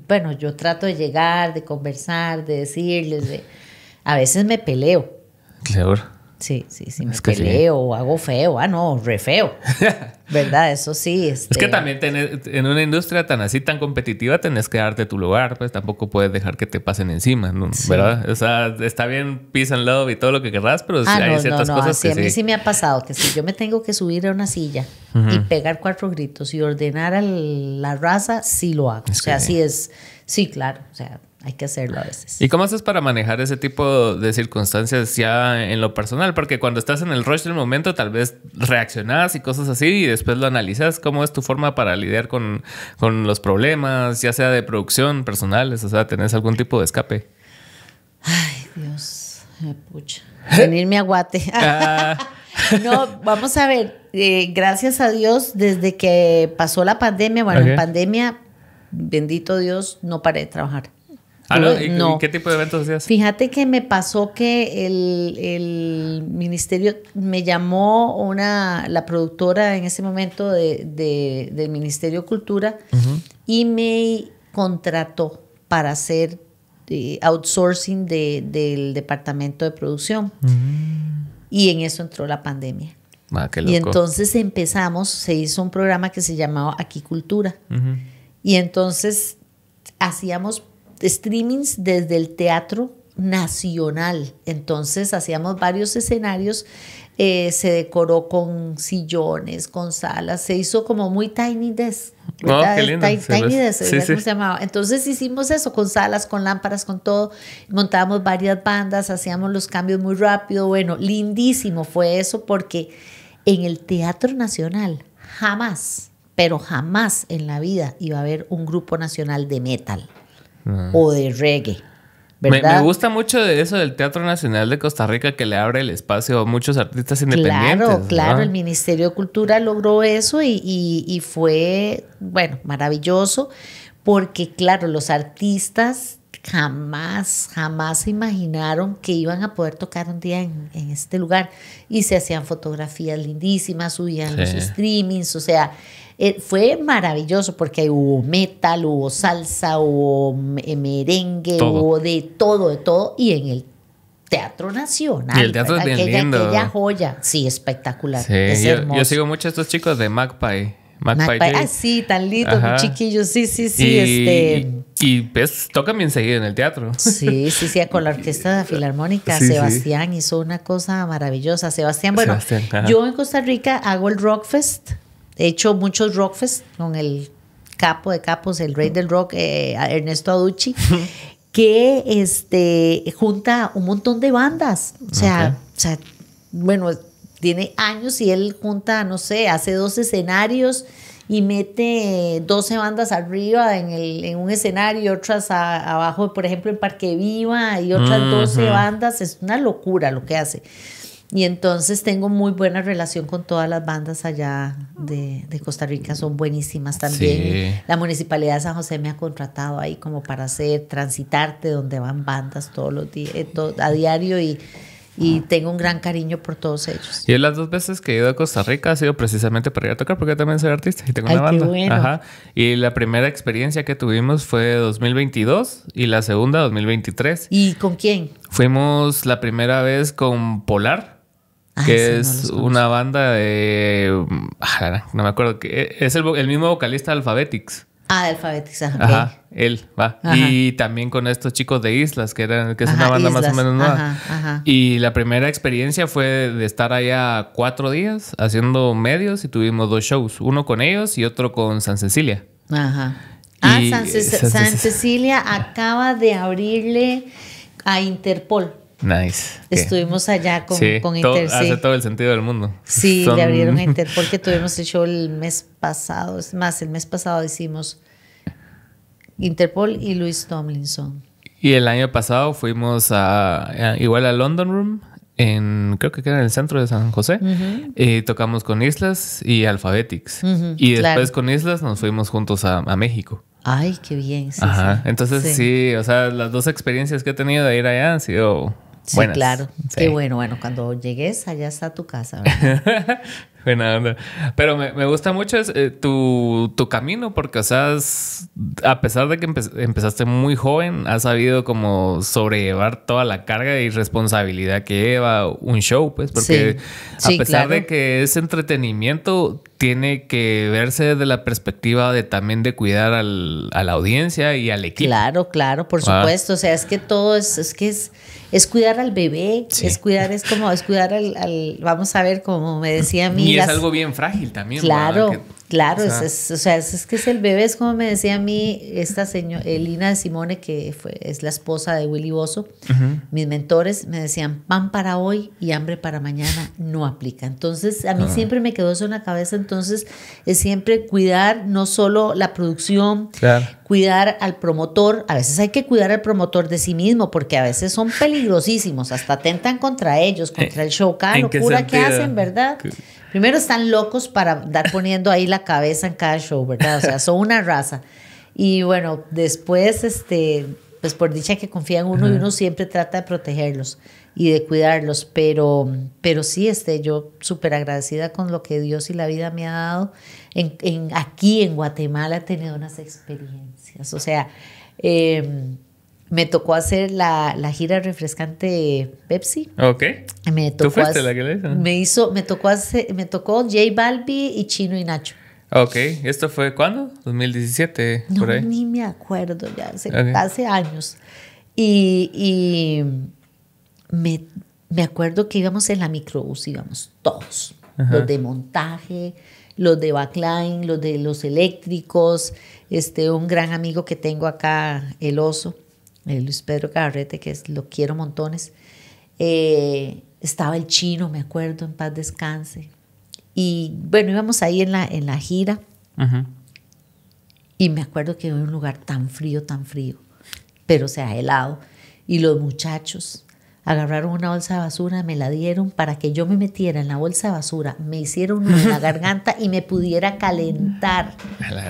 bueno, yo trato de llegar, de conversar, de decirles, a veces me peleo. Claro. Sí, me peleo o hago feo. Re feo. ¿Verdad? Eso sí. Es que también en una industria tan competitiva tenés que darte tu lugar, pues tampoco puedes dejar que te pasen encima, ¿no? Sí. ¿Verdad? O sea, está bien peace and love y todo lo que querrás, pero hay ciertas cosas que a mí sí me ha pasado que si yo me tengo que subir a una silla y pegar 4 gritos y ordenar a la raza, sí lo hago. O sea, sí es... Sí, claro. O sea... Hay que hacerlo a veces. ¿Y cómo haces para manejar ese tipo de circunstancias ya en lo personal? Porque cuando estás en el rush del momento, tal vez reaccionas y cosas así y después lo analizas. ¿Cómo es tu forma para lidiar con los problemas, ya sea de producción, personales? O sea, ¿tenés algún tipo de escape? Ay, Dios. Pucha. Venirme a Guate. No, vamos a ver. Gracias a Dios, desde que pasó la pandemia, en pandemia, bendito Dios, no paré de trabajar. ¿No? ¿Y qué tipo de eventos hacías? Fíjate que me pasó que el ministerio me llamó la productora en ese momento del Ministerio de Cultura y me contrató para hacer outsourcing del departamento de producción. Y en eso entró la pandemia. Qué loco. Y entonces se hizo un programa que se llamaba Aquí Cultura. Y entonces hacíamos streamings desde el Teatro Nacional. Entonces hacíamos varios escenarios, se decoró con sillones, con salas, se hizo como muy Tiny Desk. Qué lindo. Tiny Desk, ¿cómo se llamaba? Entonces hicimos eso, con salas, con lámparas, con todo. Montábamos varias bandas, hacíamos los cambios muy rápido. Bueno, lindísimo fue eso porque en el Teatro Nacional jamás, pero jamás en la vida iba a haber un grupo nacional de metal. O de reggae, ¿verdad? Me gusta mucho de eso del Teatro Nacional de Costa Rica, que le abre el espacio a muchos artistas independientes. Claro, ¿no? El Ministerio de Cultura logró eso y fue, bueno, maravilloso, porque claro, los artistas jamás se imaginaron que iban a poder tocar un día en este lugar y se hacían fotografías lindísimas, subían los streamings, o sea... fue maravilloso porque hubo metal, hubo salsa, hubo merengue, hubo de todo. Y en el Teatro Nacional. Y el teatro es bien lindo. Aquella joya. Sí, espectacular. Sí, es hermoso. Yo sigo mucho a estos chicos de Magpie. Magpie. Ah, sí, tan lindo, muy chiquillo. Sí, y pues tocan bien seguido en el teatro. Sí, con la Orquesta Filarmónica. Sebastián hizo una cosa maravillosa. Sebastián, yo en Costa Rica hago el Rockfest. He hecho muchos Rockfest con el capo de capos, el rey del rock, Ernesto Aducci, que junta un montón de bandas. O sea, tiene años y él junta, no sé, hace 2 escenarios y mete 12 bandas arriba en un escenario y otras abajo, por ejemplo, en Parque Viva, y otras 12 bandas. Es una locura lo que hace. Y entonces tengo muy buena relación con todas las bandas allá de Costa Rica, son buenísimas también. Sí. La Municipalidad de San José me ha contratado ahí como para transitarte donde van bandas todos los días, a diario, y tengo un gran cariño por todos ellos. Y las 2 veces que he ido a Costa Rica ha sido precisamente para ir a tocar, porque yo también soy artista y tengo una banda. Qué bueno. Ajá. Y la primera experiencia que tuvimos fue 2022 y la segunda 2023. ¿Y con quién? Fuimos la primera vez con Polar, que es una banda de... no me acuerdo. Es el mismo vocalista de Alphabetics. De Alphabetics, Ajá, él va. Ajá. Y también con estos chicos de Islas, que es una banda Islas, más o menos nueva. Ajá. Y la primera experiencia fue de estar allá 4 días haciendo medios, y tuvimos 2 shows. Uno con ellos y otro con San Cecilia. Ajá. San Cecilia acaba de abrirle a Interpol. Nice. Estuvimos allá con Interpol. Hace todo el sentido del mundo. Sí, le abrieron a Interpol, que tuvimos el show el mes pasado. Es más, el mes pasado hicimos Interpol y Louis Tomlinson. Y el año pasado fuimos igual a London Room, creo que era en el centro de San José. Y tocamos con Islas y Alphabetics. Y después con Islas nos fuimos juntos a México. Ay, qué bien. Sí, Ajá. Sí. Entonces sí, o sea, las 2 experiencias que he tenido de ir allá han sido buenas. Sí, claro. Sí. Qué bueno. Bueno, cuando llegues, allá está tu casa, ¿verdad? Buena onda. Pero me gusta mucho tu camino, porque, o sea, a pesar de que empezaste muy joven, has sabido como sobrellevar toda la carga y responsabilidad que lleva un show, pues, porque a pesar de que es entretenimiento, tiene que verse desde la perspectiva también de cuidar a la audiencia y al equipo. Claro, por supuesto. O sea, es que todo es cuidar al bebé, es cuidar al vamos a ver, como me decía a mí. Y es algo bien frágil también. Claro, es que es el bebé, es como me decía a mí esta señora, Elina de Simone, que es la esposa de Willy Bozo. Mis mentores me decían, pan para hoy y hambre para mañana no aplica. Entonces, a mí siempre me quedó eso en la cabeza. Entonces, es siempre cuidar no solo la producción, cuidar al promotor. A veces hay que cuidar al promotor de sí mismo, porque a veces son peligrosísimos, hasta atentan contra ellos, contra el show. Cada locura que hacen, ¿verdad? Primero están locos para andar poniendo ahí la cabeza en cada show, ¿verdad? O sea, son una raza. Y bueno, después, pues por dicha que confía en uno, y uno siempre trata de protegerlos y de cuidarlos. Pero sí, yo súper agradecida con lo que Dios y la vida me ha dado. Aquí en Guatemala he tenido unas experiencias. O sea, me tocó hacer la gira refrescante Pepsi. Ok. ¿Tú fuiste la que le hizo? Me tocó J Balbi y Chino y Nacho. Ok. ¿Esto fue cuándo? 2017, por ahí. No, ni me acuerdo ya. Hace años. Y me acuerdo que íbamos en la microbús, íbamos todos. Los de montaje, los de backline, los de los eléctricos. Un gran amigo que tengo acá, el Oso. Luis Pedro Carrete, que lo quiero montones. Estaba el Chino, me acuerdo, en paz descanse. Y bueno, íbamos ahí en la gira. Y me acuerdo que iba a un lugar tan frío, pero o sea, helado. Y los muchachos agarraron una bolsa de basura, me la dieron para que yo me metiera en la bolsa de basura, me hicieron uno en la garganta y me pudiera calentar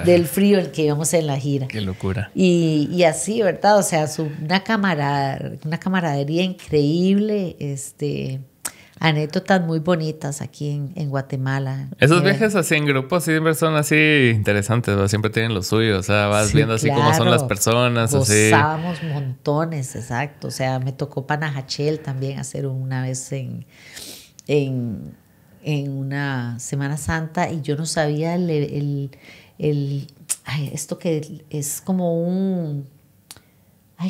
del frío el que íbamos en la gira. Qué locura. Y así, ¿verdad? O sea, una camaradería increíble, anécdotas muy bonitas aquí en Guatemala. Esos viajes así en grupo siempre son así interesantes, ¿no? Siempre tienen lo suyo, o sea, vas viendo así cómo son las personas. Gozábamos montones, exacto. O sea, me tocó Panajachel también hacer una vez en una Semana Santa y yo no sabía esto que es como un...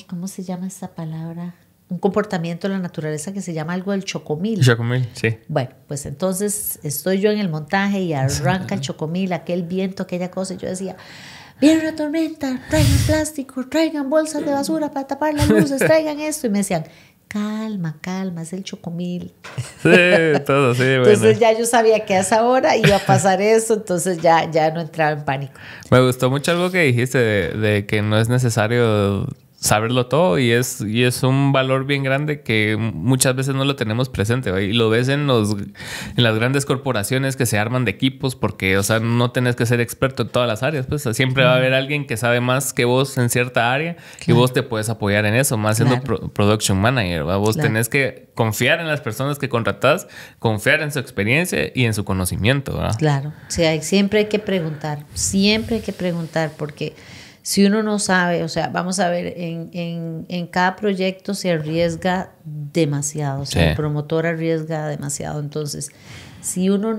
¿cómo se llama esta palabra? Un comportamiento de la naturaleza que se llama algo del chocomil. Chocomil, sí. Bueno, pues entonces estoy yo en el montaje y arranca el chocomil, aquel viento, aquella cosa, y yo decía, viene una tormenta, traigan plástico, traigan bolsas de basura para tapar las luces, traigan esto. Y me decían, calma, es el chocomil. Sí, todo, sí, bueno. Entonces ya yo sabía que a esa hora iba a pasar eso, entonces ya no entraba en pánico. Me gustó mucho algo que dijiste de que no es necesario saberlo todo y es un valor bien grande que muchas veces no lo tenemos presente, ¿va? Y lo ves en las grandes corporaciones que se arman de equipos porque, o sea, no tenés que ser experto en todas las áreas, pues siempre va a haber alguien que sabe más que vos en cierta área y vos te puedes apoyar en eso, más siendo production manager, ¿va? Vos tenés que confiar en las personas que contratás, confiar en su experiencia y en su conocimiento, ¿va? Claro, o sea, siempre hay que preguntar porque si uno no sabe, o sea, vamos a ver, en cada proyecto se arriesga demasiado, o sea, el promotor arriesga demasiado. Entonces, si uno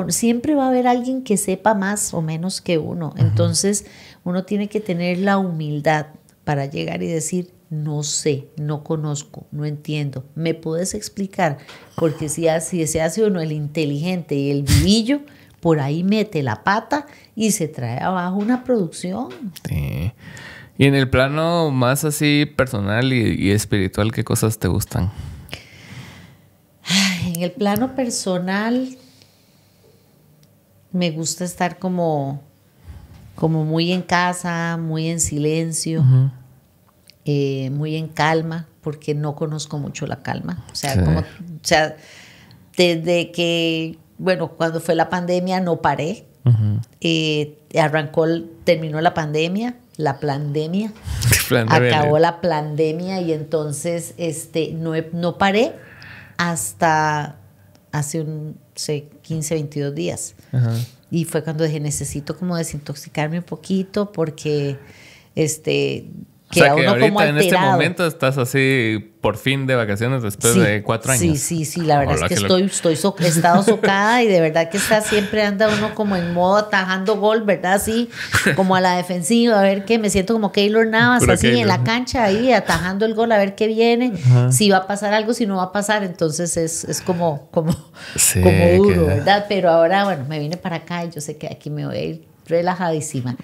siempre va a haber alguien que sepa más o menos que uno. Entonces, uno tiene que tener la humildad para llegar y decir, no sé, no conozco, no entiendo. ¿Me puedes explicar? Porque si se hace uno el inteligente y el vivillo, por ahí mete la pata y se trae abajo una producción. Sí. Y en el plano más así personal y espiritual, ¿qué cosas te gustan? En el plano personal me gusta estar como muy en casa, muy en silencio, muy en calma, porque no conozco mucho la calma. O sea, desde que... Bueno, cuando fue la pandemia no paré. Terminó la pandemia, acabó la pandemia y entonces no paré hasta hace 15, 22 días. Y fue cuando dije, necesito como desintoxicarme un poquito porque o sea, que ahorita en este momento estás así por fin de vacaciones después de 4 años. Sí, la verdad es que he estado socada y de verdad que siempre anda uno como en modo atajando gol, ¿verdad? Así como a la defensiva, a ver qué, me siento como Keylor Navas, pura así Keylor. En la cancha ahí atajando el gol, a ver qué viene, si va a pasar algo, si no va a pasar, entonces es como duro, ¿verdad? Pero ahora, bueno, me vine para acá y yo sé que aquí me voy a ir relajadísima.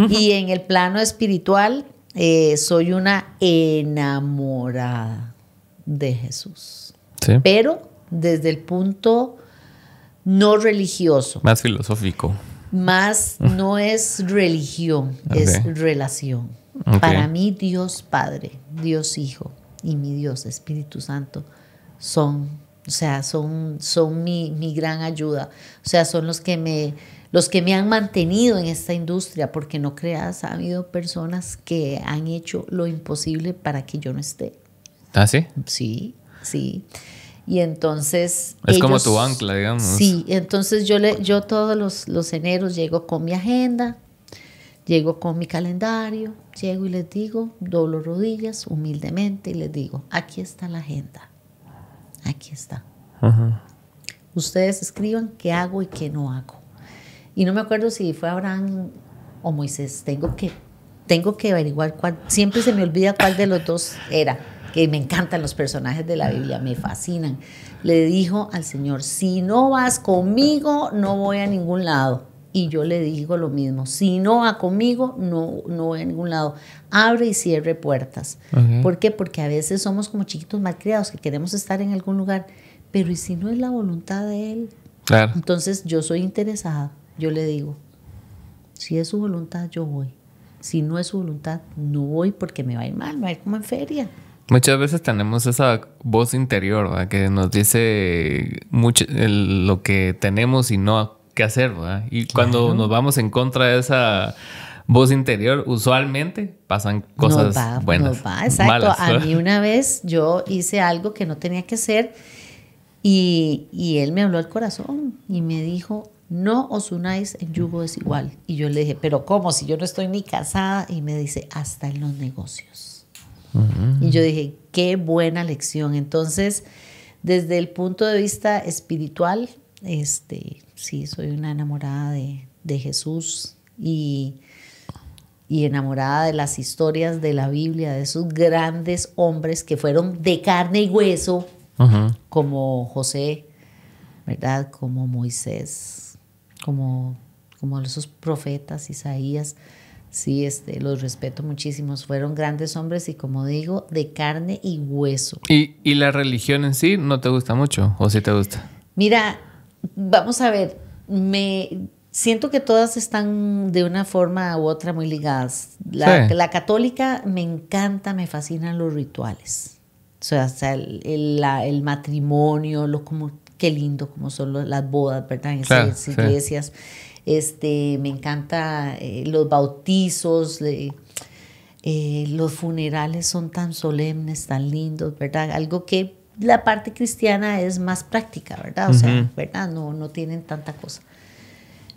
Y en el plano espiritual, soy una enamorada de Jesús, pero desde el punto no religioso, más filosófico, no es religión, es relación. Para mí Dios Padre, Dios Hijo y mi Dios Espíritu Santo son mi gran ayuda, o sea, son los que me han mantenido en esta industria, porque no creas, ha habido personas que han hecho lo imposible para que yo no esté. ¿Ah, sí? Sí. Y entonces... Es como tu ancla, digamos. Sí, entonces yo todos los eneros llego con mi agenda, llego con mi calendario, llego y les digo, doblo rodillas humildemente y les digo, aquí está la agenda, aquí está. Ustedes escriban qué hago y qué no hago. Y no me acuerdo si fue Abraham o Moisés. Tengo que averiguar cuál. Siempre se me olvida cuál de los dos era. Que me encantan los personajes de la Biblia, me fascinan. Le dijo al Señor, si no vas conmigo, no voy a ningún lado. Y yo le digo lo mismo. Si no va conmigo, no voy a ningún lado. Abre y cierre puertas. ¿Por qué? Porque a veces somos como chiquitos malcriados que queremos estar en algún lugar. Pero ¿y si no es la voluntad de Él? Claro. Entonces yo soy interesada. Yo le digo, si es su voluntad, yo voy. Si no es su voluntad, no voy porque me va a ir mal, me va a ir como en feria. Muchas veces tenemos esa voz interior, ¿verdad? Que nos dice mucho lo que tenemos y no qué hacer, ¿verdad? Y cuando nos vamos en contra de esa voz interior, usualmente pasan cosas buenas. Exacto. Malas, a mí una vez yo hice algo que no tenía que hacer y él me habló al corazón y me dijo, no os unáis en yugo desigual. Y yo le dije, pero ¿cómo? Si yo no estoy ni casada. Y me dice, hasta en los negocios. Y yo dije, qué buena lección. Entonces, desde el punto de vista espiritual, Sí, soy una enamorada de Jesús y enamorada de las historias de la Biblia, de esos grandes hombres que fueron de carne y hueso, como José, ¿verdad? Como Moisés, como esos profetas, Isaías. Sí, los respeto muchísimo. Fueron grandes hombres y, como digo, de carne y hueso. ¿Y la religión en sí no te gusta mucho? ¿O sí te gusta? Mira, vamos a ver. Siento que todas están de una forma u otra muy ligadas. La católica me encanta, me fascinan los rituales. O sea, el matrimonio, qué lindo como son las bodas, ¿verdad? En esas iglesias. Me encanta los bautizos, los funerales son tan solemnes, tan lindos, ¿verdad? Algo que la parte cristiana es más práctica, ¿verdad? O sea, ¿verdad? No tienen tanta cosa.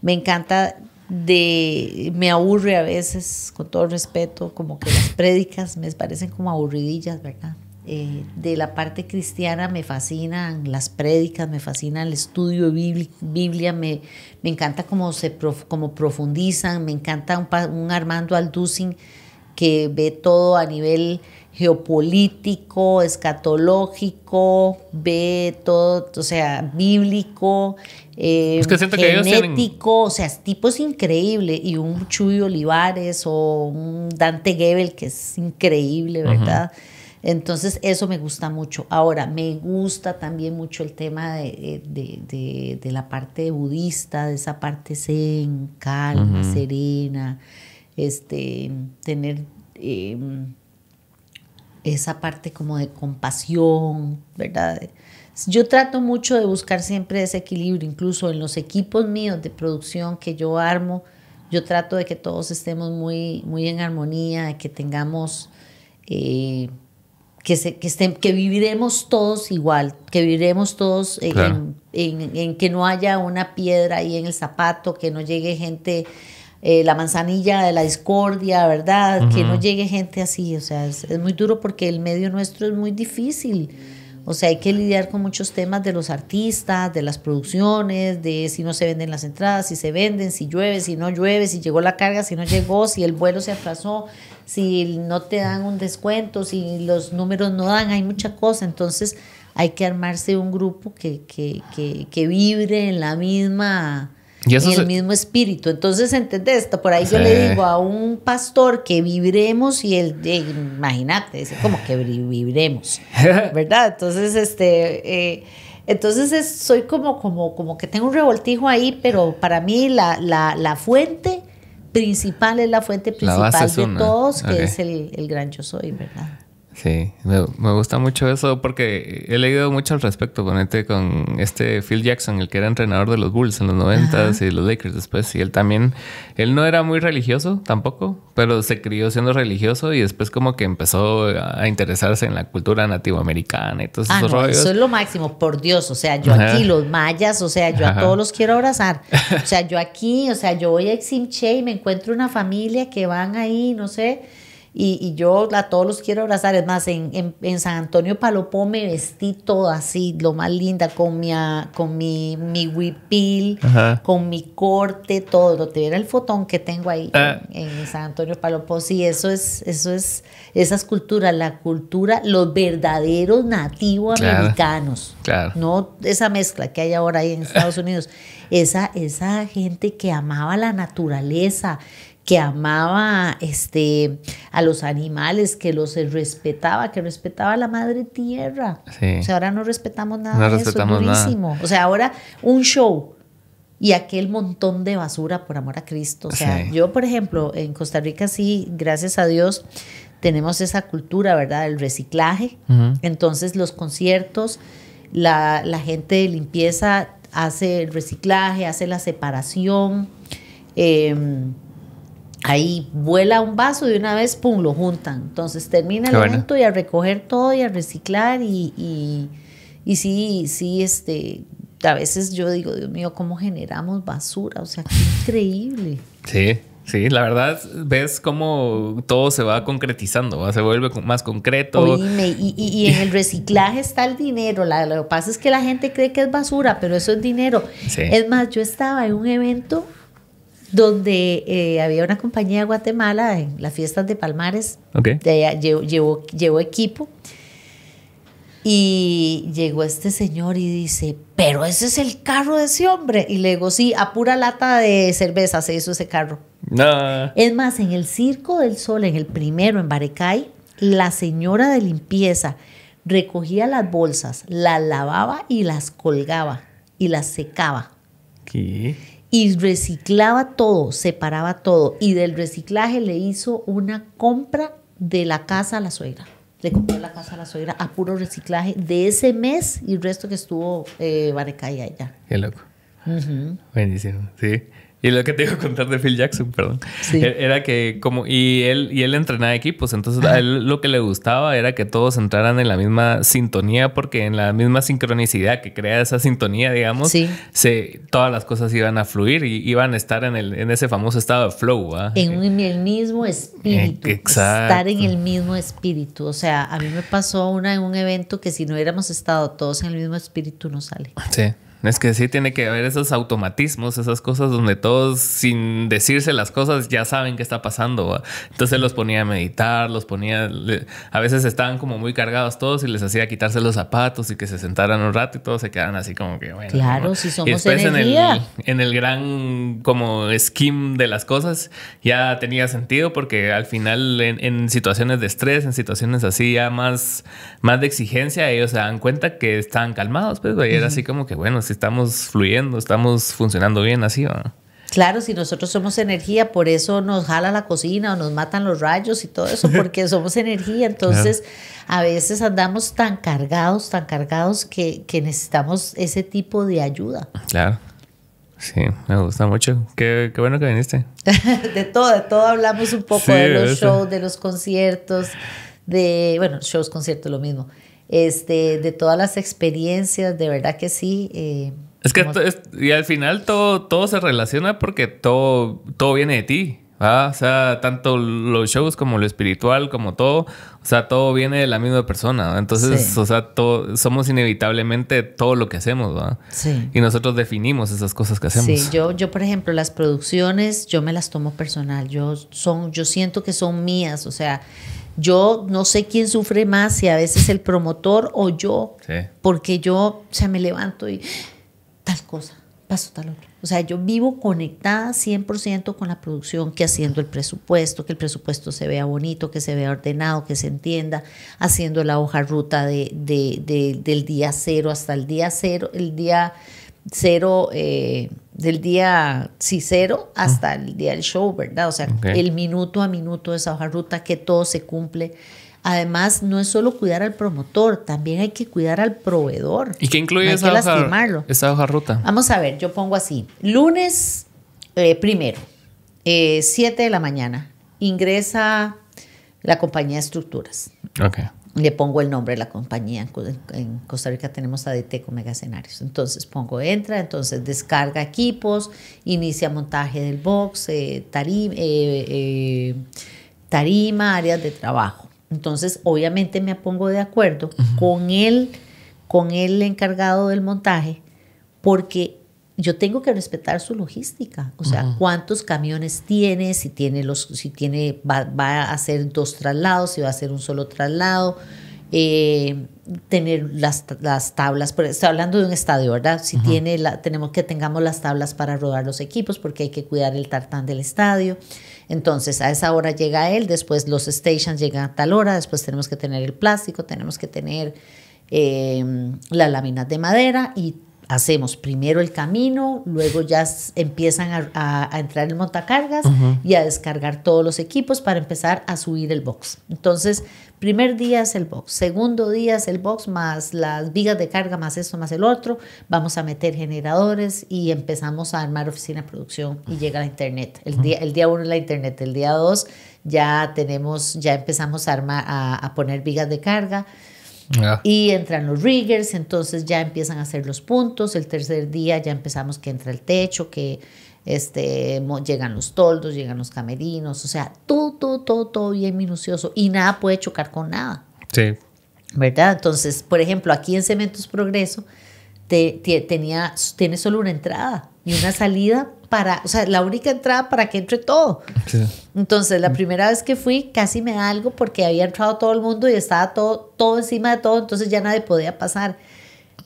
Me encanta, me aburre a veces, con todo respeto, como que las prédicas me parecen como aburridillas, ¿verdad? De la parte cristiana me fascinan las prédicas, me fascina el estudio de Biblia, me encanta cómo profundizan, me encanta un Armando Alducin que ve todo a nivel geopolítico, escatológico, ve todo, o sea, bíblico, es que siento genético, o sea, tipo es increíble, y un Chuy Olivares o un Dante Gebel que es increíble, ¿verdad? Entonces eso me gusta mucho. Ahora, me gusta también mucho el tema de la parte budista, de esa parte zen, calma, serena, tener esa parte como de compasión, ¿verdad? Yo trato mucho de buscar siempre ese equilibrio, incluso en los equipos míos de producción que yo armo, yo trato de que todos estemos muy, muy en armonía, de que tengamos... que viviremos todos igual, que viviremos todos en que no haya una piedra ahí en el zapato, que no llegue gente, la manzanilla de la discordia, ¿verdad? Que no llegue gente así, o sea, es muy duro porque el medio nuestro es muy difícil. O sea, hay que lidiar con muchos temas de los artistas, de las producciones, de si no se venden las entradas, si se venden, si llueve, si no llueve, si llegó la carga, si no llegó, si el vuelo se atrasó, si no te dan un descuento, si los números no dan, hay mucha cosa. Entonces hay que armarse un grupo que vibre en la misma... en el mismo espíritu. Entonces, ¿entendés esto? Por ahí yo le digo a un pastor que vibremos y él, imagínate, dice como que vibremos, ¿verdad? Entonces, soy como que tengo un revoltijo ahí, pero para mí la fuente principal es la fuente principal de todos, que es el gran yo soy, ¿verdad? Sí, me gusta mucho eso porque he leído mucho al respecto, ponete con Phil Jackson, el que era entrenador de los Bulls en los 90s y los Lakers después. Y él no era muy religioso tampoco, pero se crió siendo religioso y después como que empezó a interesarse en la cultura nativoamericana y todos esos rollos. Eso es lo máximo, por Dios. O sea, yo aquí, los mayas, o sea, yo a todos los quiero abrazar. O sea, yo aquí, o sea, yo voy a Eximche y me encuentro una familia que van ahí, no sé... Y yo a todos los quiero abrazar. Es más, en San Antonio Palopó me vestí todo así, lo más linda, con mi huipil, con mi corte, todo. Te viera el fotón que tengo ahí en San Antonio Palopó. Sí, eso es esas culturas, los verdaderos nativos americanos. Claro. No esa mezcla que hay ahora ahí en Estados Unidos. Esa gente que amaba la naturaleza, que amaba a los animales, que los respetaba, que respetaba a la madre tierra. Sí. O sea, ahora no respetamos nada de eso, es durísimo. Nada. O sea, ahora un show y aquel montón de basura, por amor a Cristo. O sea, yo, por ejemplo, en Costa Rica sí, gracias a Dios, tenemos esa cultura, ¿verdad? El reciclaje. Entonces, los conciertos, la gente de limpieza hace el reciclaje, hace la separación. Ahí vuela un vaso de una vez, pum, lo juntan. Entonces termina el evento y a recoger todo y a reciclar y sí, a veces yo digo, Dios mío, ¿cómo generamos basura? O sea, qué increíble. Sí, Sí, la verdad, ves cómo todo se va concretizando, ¿va? Se vuelve más concreto. Oíme, y en el reciclaje está el dinero. Lo que pasa es que la gente cree que es basura, pero eso es dinero. Sí. Es más, yo estaba en un evento donde había una compañía de Guatemala en las fiestas de Palmares. Okay. De allá, llevó equipo. Y llegó este señor y dice, pero ese es el carro de ese hombre. Y le digo, sí, a pura lata de cerveza se hizo ese carro. No. Es más, en el Circo del Sol, en el primero, en Barecay, la señora de limpieza recogía las bolsas, las lavaba y las colgaba y las secaba. ¿Qué? Y reciclaba todo, separaba todo. Y del reciclaje le hizo una compra de la casa a la suegra. Le compró la casa a la suegra a puro reciclaje de ese mes y el resto que estuvo Barecay allá. Qué loco. Buenísimo, sí. Y lo que te iba a contar de Phil Jackson, perdón, sí. Era que como y él entrenaba equipos, entonces a él lo que le gustaba era que todos entraran en la misma sintonía, porque en la misma sincronicidad que crea esa sintonía, digamos, sí. Todas las cosas iban a fluir y iban a estar en ese famoso estado de flow, ¿va? En el mismo espíritu. Exacto. Estar en el mismo espíritu. O sea, a mí me pasó en un evento que si no hubiéramos estado todos en el mismo espíritu no sale. Sí. Es que sí tiene que haber esos automatismos, esas cosas donde todos, sin decirse las cosas, ya saben qué está pasando, ¿va? Entonces los ponía a meditar, a veces estaban como muy cargados todos y les hacía quitarse los zapatos y que se sentaran un rato y todos se quedaban así como que, bueno. Claro, ¿no? si somos y después energía. en el gran como scheme de las cosas ya tenía sentido, porque al final en situaciones de estrés, en situaciones así ya más de exigencia, ellos se dan cuenta que estaban calmados, pues, y era así como que, bueno, si estamos fluyendo, estamos funcionando bien así, ¿no? Claro, si nosotros somos energía, por eso nos jala la cocina o nos matan los rayos y todo eso, porque somos energía. Entonces, a veces andamos tan cargados que necesitamos ese tipo de ayuda. Claro. Sí, me gusta mucho. Qué bueno que viniste. De todo hablamos un poco, sí, de los shows, de los conciertos, shows, conciertos, lo mismo. De todas las experiencias, de verdad que sí. Es que y al final todo se relaciona porque todo viene de ti, ¿va? O sea, tanto los shows como lo espiritual, como todo, o sea, todo viene de la misma persona, ¿va? Entonces, sí. O sea, somos inevitablemente todo lo que hacemos, ¿va? Sí. Y nosotros definimos esas cosas que hacemos. Sí, yo por ejemplo, las producciones, yo me las tomo personal, yo siento que son mías, o sea, yo no sé quién sufre más, si a veces el promotor o yo, sí. Porque yo, me levanto y tal cosa, paso tal otro. O sea, yo vivo conectada 100% con la producción, que haciendo el presupuesto, que el presupuesto se vea bonito, que se vea ordenado, que se entienda, haciendo la hoja ruta del día 0 hasta el día 0, del día 0 hasta el día del show, ¿verdad? O sea, el minuto a minuto de esa hoja ruta, que todo se cumple. Además, no es solo cuidar al promotor, también hay que cuidar al proveedor. ¿Y qué incluye esa hoja ruta? Vamos a ver, yo pongo así. Lunes, primero, 7 de la mañana, ingresa la compañía de estructuras. Ok. Le pongo el nombre de la compañía. En Costa Rica tenemos ADT con Mega Escenarios. Entonces pongo entra, entonces descarga equipos, inicia montaje del box, tarima, áreas de trabajo. Entonces, obviamente me pongo de acuerdo con el encargado del montaje, porque yo tengo que respetar su logística. O sea, cuántos camiones tiene, va a hacer 2 traslados, si va a hacer un solo traslado, tener las tablas. Estoy hablando de un estadio, ¿verdad? Si tenemos que tengamos las tablas para rodar los equipos, porque hay que cuidar el tartán del estadio. Entonces, a esa hora llega él, después los stations llegan a tal hora, después tenemos que tener el plástico, tenemos que tener las láminas de madera y hacemos primero el camino, luego ya empiezan a entrar el montacargas y a descargar todos los equipos para empezar a subir el box. Entonces, primer día es el box, segundo día es el box más las vigas de carga, más esto, más el otro. Vamos a meter generadores y empezamos a armar oficina de producción y llega la internet. El día 1 es la internet, el día 2 ya empezamos a poner vigas de carga. Y entran los riggers, entonces ya empiezan a hacer los puntos. El tercer día ya empezamos que entra el techo, que llegan los toldos, llegan los camerinos, o sea, todo bien minucioso y nada puede chocar con nada. Sí. ¿Verdad? Entonces, por ejemplo, aquí en Cementos Progreso tiene solo una entrada y una salida o sea, la única entrada para que entre todo. Sí. Entonces, la primera vez que fui, casi me da algo porque había entrado todo el mundo y estaba todo encima de todo, entonces ya nadie podía pasar.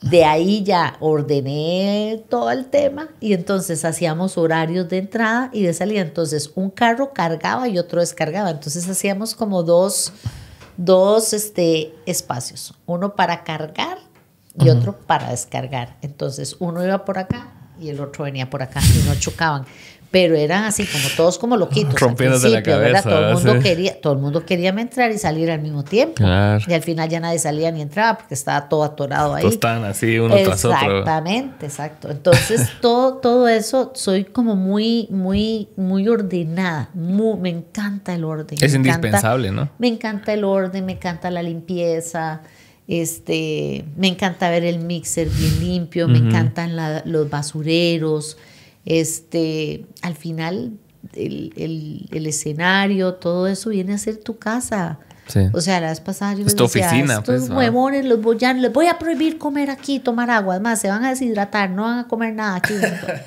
De ahí ya ordené todo el tema y entonces hacíamos horarios de entrada y de salida. Entonces, un carro cargaba y otro descargaba. Entonces, hacíamos como dos espacios, uno para cargar y otro para descargar. Entonces uno iba por acá y el otro venía por acá y no chocaban, pero eran así como todos como loquitos rompiéndose la cabeza, todo el mundo quería entrar y salir al mismo tiempo. Claro. Y al final ya nadie salía ni entraba porque estaba todo atorado ahí. Todos estaban así uno tras otro. Exactamente, exacto. Entonces todo eso soy como muy ordenada. Me encanta el orden. Es indispensable, ¿no? Me encanta el orden, me encanta la limpieza. Me encanta ver el mixer bien limpio, me encantan los basureros. Al final el escenario, todo eso viene a ser tu casa. Sí. O sea, la vez pasada yo les decía, oficina, estos huevones les voy a prohibir comer aquí, tomar agua, además se van a deshidratar, no van a comer nada aquí,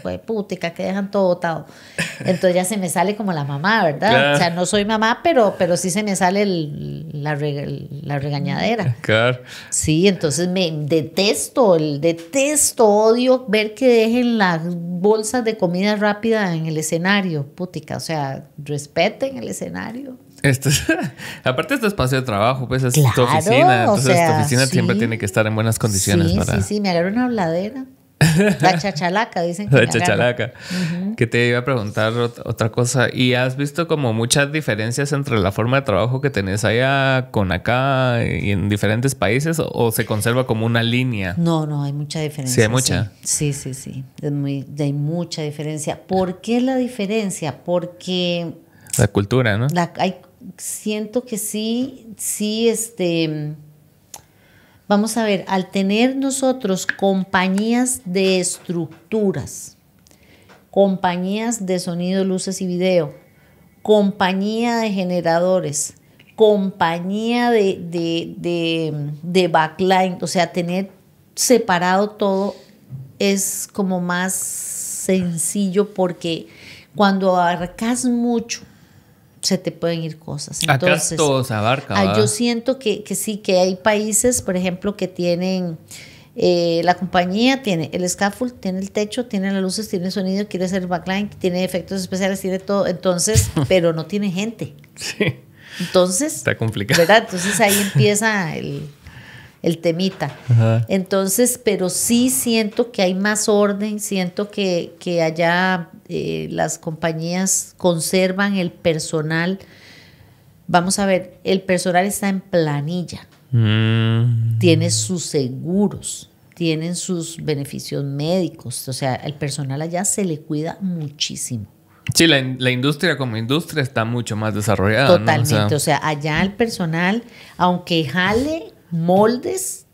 pues putica, que dejan todo botado. Entonces ya se me sale como la mamá, ¿verdad? Claro. O sea, no soy mamá, pero sí se me sale la regañadera. Claro. Sí, entonces odio ver que dejen las bolsas de comida rápida en el escenario, putica, o sea, respeten el escenario. Aparte es tu espacio de trabajo, pues es tu oficina, entonces tu oficina siempre tiene que estar en buenas condiciones. Sí, me agarró una habladera. La chachalaca, dicen que la chachalaca. Que te iba a preguntar otra cosa. ¿Y has visto como muchas diferencias entre la forma de trabajo que tenés allá con acá y en diferentes países o se conserva como una línea? No, hay mucha diferencia. ¿Sí hay mucha? Sí. Hay mucha diferencia. ¿Por qué la diferencia? Porque... La cultura, ¿no? Siento que sí, vamos a ver, al tener nosotros compañías de estructuras, compañías de sonido, luces y video, compañía de generadores, compañía de backline, o sea, tener separado todo es como más sencillo porque cuando abarcas mucho, se te pueden ir cosas. Entonces, acá todo se abarca. Yo siento que sí, que hay países, por ejemplo, que tienen, la compañía tiene el scaffold, tiene el techo, tiene las luces, tiene el sonido, quiere hacer backline, tiene efectos especiales, tiene todo, entonces, pero no tiene gente. Sí. Entonces, está complicado. ¿verdad? Entonces ahí empieza el temita. Ajá. Entonces, pero sí siento que hay más orden, siento que allá las compañías conservan el personal. Vamos a ver, el personal está en planilla, tiene sus seguros, tienen sus beneficios médicos, o sea, el personal allá se le cuida muchísimo. Sí, la industria como industria está mucho más desarrollada. Totalmente, ¿no? O sea, allá el personal, aunque jale moldes,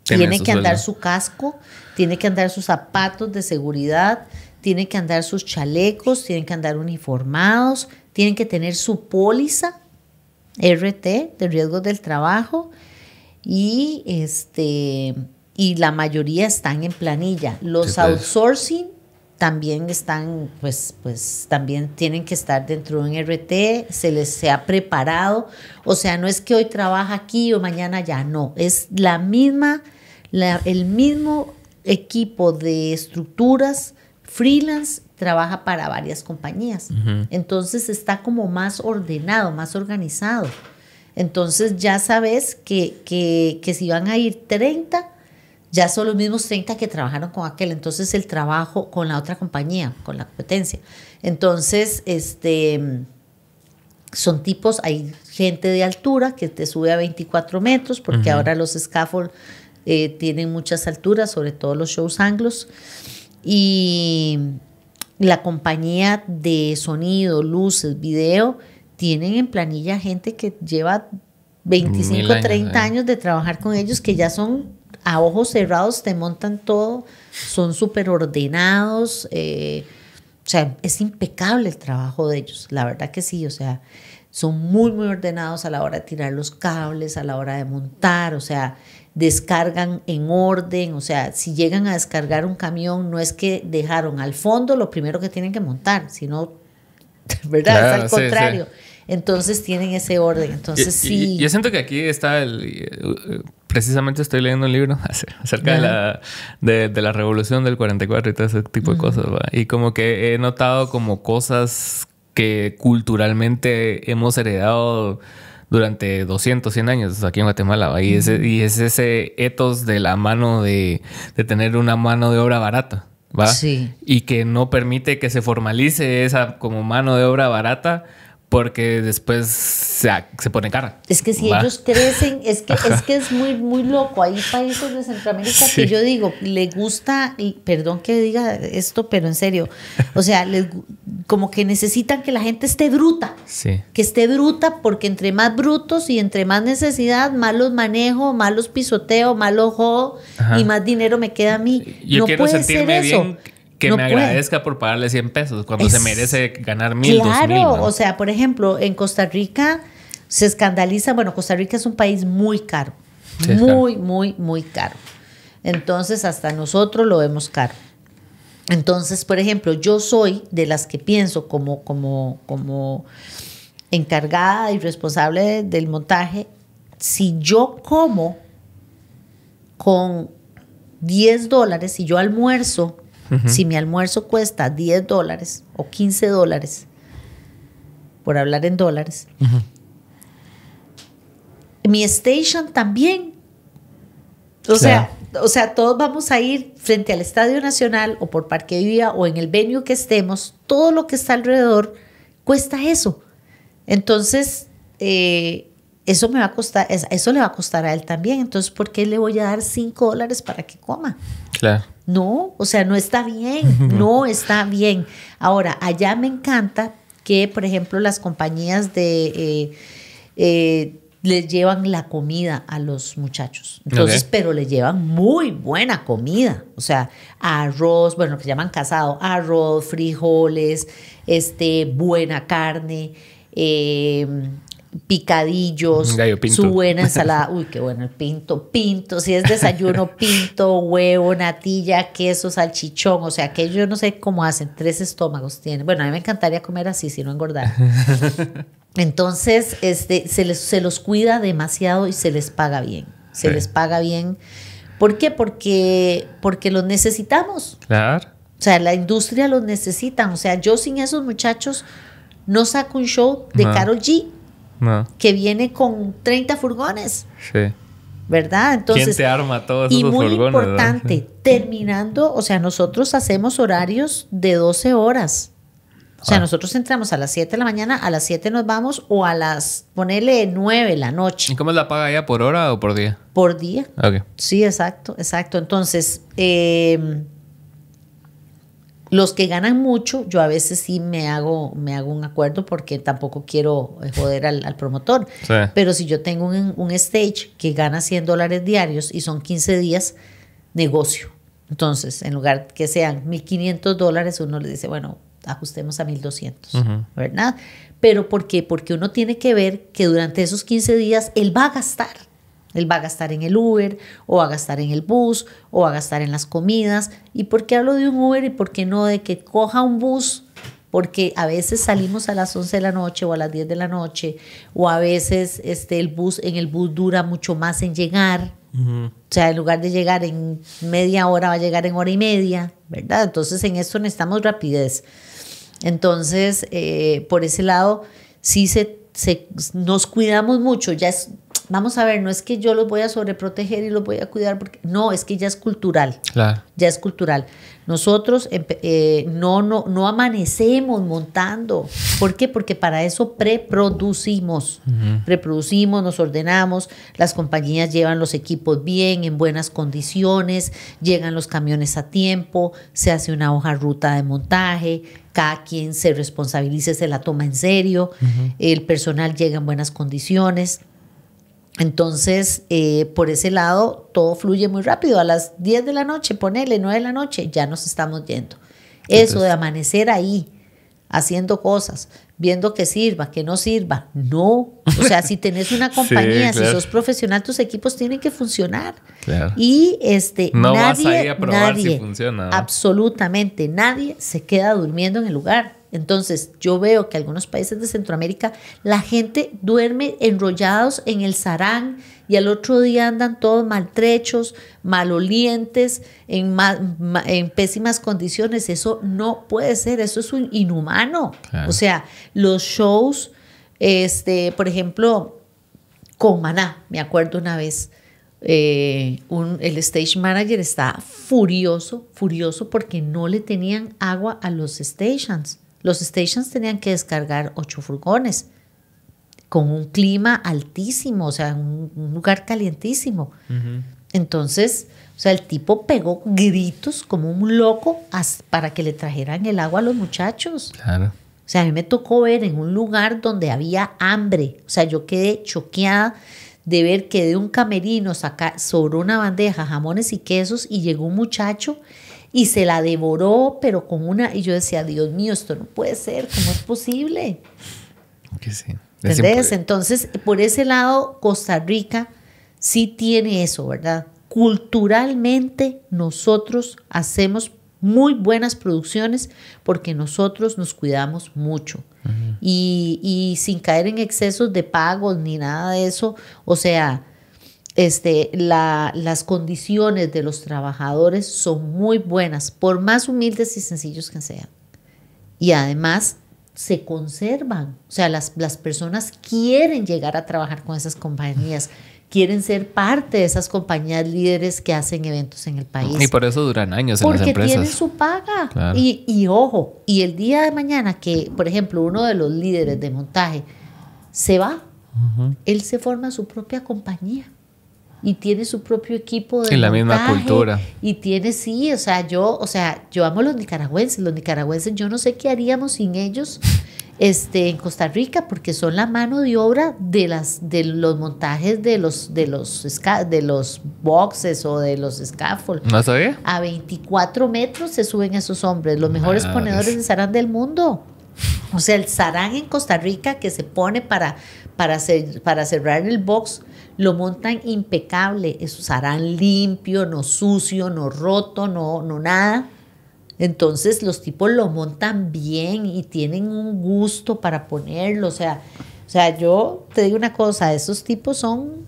tiene que andar su casco, tiene que andar sus zapatos de seguridad, tiene que andar sus chalecos, tienen que andar uniformados, tienen que tener su póliza RT de riesgos del trabajo y la mayoría están en planilla. Los outsourcing también están, pues también tienen que estar dentro de un RT, se ha preparado, o sea, no es que hoy trabaja aquí o mañana ya, no, es el mismo equipo de estructuras freelance trabaja para varias compañías. Uh-huh. Entonces está como más ordenado, más organizado. Entonces ya sabes que si van a ir 30, ya son los mismos 30 que trabajaron con aquel. Entonces el trabajo con la otra compañía, con la competencia. Entonces, son tipos, hay gente de altura que te sube a 24 metros, porque uh-huh. ahora los scaffold tienen muchas alturas, sobre todo los shows anglos. Y la compañía de sonido, luces, video, tienen en planilla gente que lleva 25, 30 años de trabajar con ellos, que ya son a ojos cerrados, te montan todo, son súper ordenados, O sea, es impecable el trabajo de ellos, la verdad que sí, o sea, son muy, muy ordenados a la hora de tirar los cables, a la hora de montar, o sea, descargan en orden, o sea, si llegan a descargar un camión, no es que dejaron al fondo lo primero que tienen que montar, sino, ¿verdad? Claro, es al contrario. Sí. Entonces tienen ese orden, entonces sí. Yo siento que aquí está precisamente estoy leyendo un libro acerca de la revolución del 44 y todo ese tipo de cosas, ¿va? Y como que he notado como cosas que culturalmente hemos heredado durante 200, 100 años aquí en Guatemala, ¿va? Y es ese ethos de la mano de tener una mano de obra barata, ¿va? Sí. Y que no permite que se formalice esa como mano de obra barata, porque después se pone cara. Es que si ellos crecen, es que es muy, muy loco. Hay países de Centroamérica que yo digo, le gusta, y perdón que diga esto, pero en serio, o sea, como que necesitan que la gente esté bruta. Sí. Que esté bruta, porque entre más brutos y entre más necesidad, más los manejo, más los pisoteo, más los jodo y más dinero me queda a mí. Yo no quiero puede sentirme ser eso. Bien. Que no me agradezca por pagarle 100 pesos cuando se merece ganar 1,000, claro, 2,000. ¿No? O sea, por ejemplo, en Costa Rica se escandaliza. Bueno, Costa Rica es un país muy caro. Sí, muy, muy, muy caro. Entonces, hasta nosotros lo vemos caro. Entonces, por ejemplo, yo soy de las que pienso como encargada y responsable del montaje. Si yo como con $10, si yo almuerzo, si mi almuerzo cuesta $10 o $15, por hablar en dólares, mi station también. O sea, todos vamos a ir frente al Estadio Nacional o por Parque Vía o en el venue que estemos, todo lo que está alrededor cuesta eso. Entonces, eso me va a costar, eso le va a costar a él también. Entonces, ¿por qué le voy a dar $5 para que coma? Claro. No, o sea, no está bien, no está bien. Ahora, allá me encanta que, por ejemplo, las compañías les llevan la comida a los muchachos. Entonces, pero les llevan muy buena comida. O sea, arroz, bueno, lo que llaman casado, arroz, frijoles, buena carne, picadillos, su buena ensalada. Uy, qué bueno el pinto. Si es desayuno, pinto, huevo, natilla, queso, salchichón. O sea, que yo no sé cómo hacen, 3 estómagos tienen. Bueno, a mí me encantaría comer así, si no engordar. Entonces, se los cuida demasiado y se les paga bien. Se les paga bien. ¿Por qué? Porque los necesitamos. Claro. O sea, la industria los necesita. O sea, yo sin esos muchachos no saco un show de Karol G. No. Que viene con 30 furgones. Sí. ¿Verdad? Entonces, ¿quién te arma todos esos furgones? Y muy importante, ¿verdad? terminando, o sea, nosotros hacemos horarios de 12 horas. O sea, nosotros entramos a las 7 de la mañana, a las 7 nos vamos, o a las, ponele 9 de la noche. ¿Y cómo la paga ella? ¿Por hora o por día? Por día. Okay. Sí, exacto. Entonces, los que ganan mucho, yo a veces sí me hago un acuerdo porque tampoco quiero joder al promotor. Sí. Pero si yo tengo un stage que gana $100 diarios y son 15 días, negocio. Entonces, en lugar que sean $1,500, uno le dice, bueno, ajustemos a 1,200, ¿verdad? Pero ¿por qué? Porque uno tiene que ver que durante esos 15 días él va a gastar. Él va a gastar en el Uber, o va a gastar en el bus, o va a gastar en las comidas. ¿Y por qué hablo de un Uber y por qué no de que coja un bus? Porque a veces salimos a las 11 de la noche o a las 10 de la noche, o a veces el bus dura mucho más en llegar. O sea, en lugar de llegar en media hora, va a llegar en hora y media, ¿verdad? Entonces, en esto necesitamos rapidez. Entonces, por ese lado, sí nos cuidamos mucho. Vamos a ver, no es que yo los voy a sobreproteger y los voy a cuidar, porque no, es que ya es cultural. Claro. Ya es cultural. Nosotros no amanecemos montando. ¿Por qué? Porque para eso preproducimos. Preproducimos, nos ordenamos, las compañías llevan los equipos bien, en buenas condiciones, llegan los camiones a tiempo, se hace una hoja ruta de montaje, cada quien se responsabiliza, se la toma en serio, el personal llega en buenas condiciones. Entonces, por ese lado, todo fluye muy rápido. A las 10 de la noche, ponele 9 de la noche, ya nos estamos yendo. Eso de amanecer ahí, haciendo cosas, viendo que sirva, que no sirva. No. O sea, si tenés una compañía, sí, claro. si sos profesional, tus equipos tienen que funcionar. Claro. Y no nadie, vas ahí a probar nadie, si funciona, ¿no? absolutamente nadie se queda durmiendo en el lugar. Entonces, yo veo que algunos países de Centroamérica, la gente duerme enrollados en el sarán y al otro día andan todos maltrechos, malolientes, en pésimas condiciones. Eso no puede ser, eso es un inhumano. Claro. O sea, los shows, por ejemplo, con Maná, me acuerdo una vez, el stage manager estaba furioso porque no le tenían agua a los stations. Los stations tenían que descargar 8 furgones con un clima altísimo, o sea, un lugar calientísimo. Uh-huh. Entonces, o sea, el tipo pegó gritos como un loco para que le trajeran el agua a los muchachos. Claro. O sea, a mí me tocó ver en un lugar donde había hambre. O sea, yo quedé choqueada de ver que de un camerino sobró una bandeja, jamones y quesos, y llegó un muchacho y se la devoró, pero con una... Y yo decía, Dios mío, esto no puede ser, ¿cómo es posible? Que sí. ¿Entendés? Entonces, por ese lado, Costa Rica sí tiene eso, ¿verdad? Culturalmente, nosotros hacemos muy buenas producciones porque nosotros nos cuidamos mucho. Uh-huh. Y sin caer en excesos de pagos ni nada de eso, o sea... las condiciones de los trabajadores son muy buenas, por más humildes y sencillos que sean. Y además se conservan. O sea, las personas quieren llegar a trabajar con esas compañías, quieren ser parte de esas compañías líderes que hacen eventos en el país. Y por eso duran años en las empresas. Porque tienen su paga. Claro. Y ojo, y el día de mañana que, por ejemplo, uno de los líderes de montaje se va, uh-huh, él se forma su propia compañía. Y tiene su propio equipo de montaje. La misma cultura. Y tiene, sí, yo amo a los nicaragüenses. Los nicaragüenses, yo no sé qué haríamos sin ellos en Costa Rica, porque son la mano de obra de los montajes de los boxes o de los scaffolds. ¿No sabía? A 24 metros se suben esos hombres, los mejores ponedores de sarán del mundo. O sea, el sarán en Costa Rica que se pone para cerrar el box, lo montan impecable. Es un sarán limpio, no sucio, no roto, no nada. Entonces los tipos lo montan bien y tienen un gusto para ponerlo. O sea, yo te digo una cosa, esos tipos son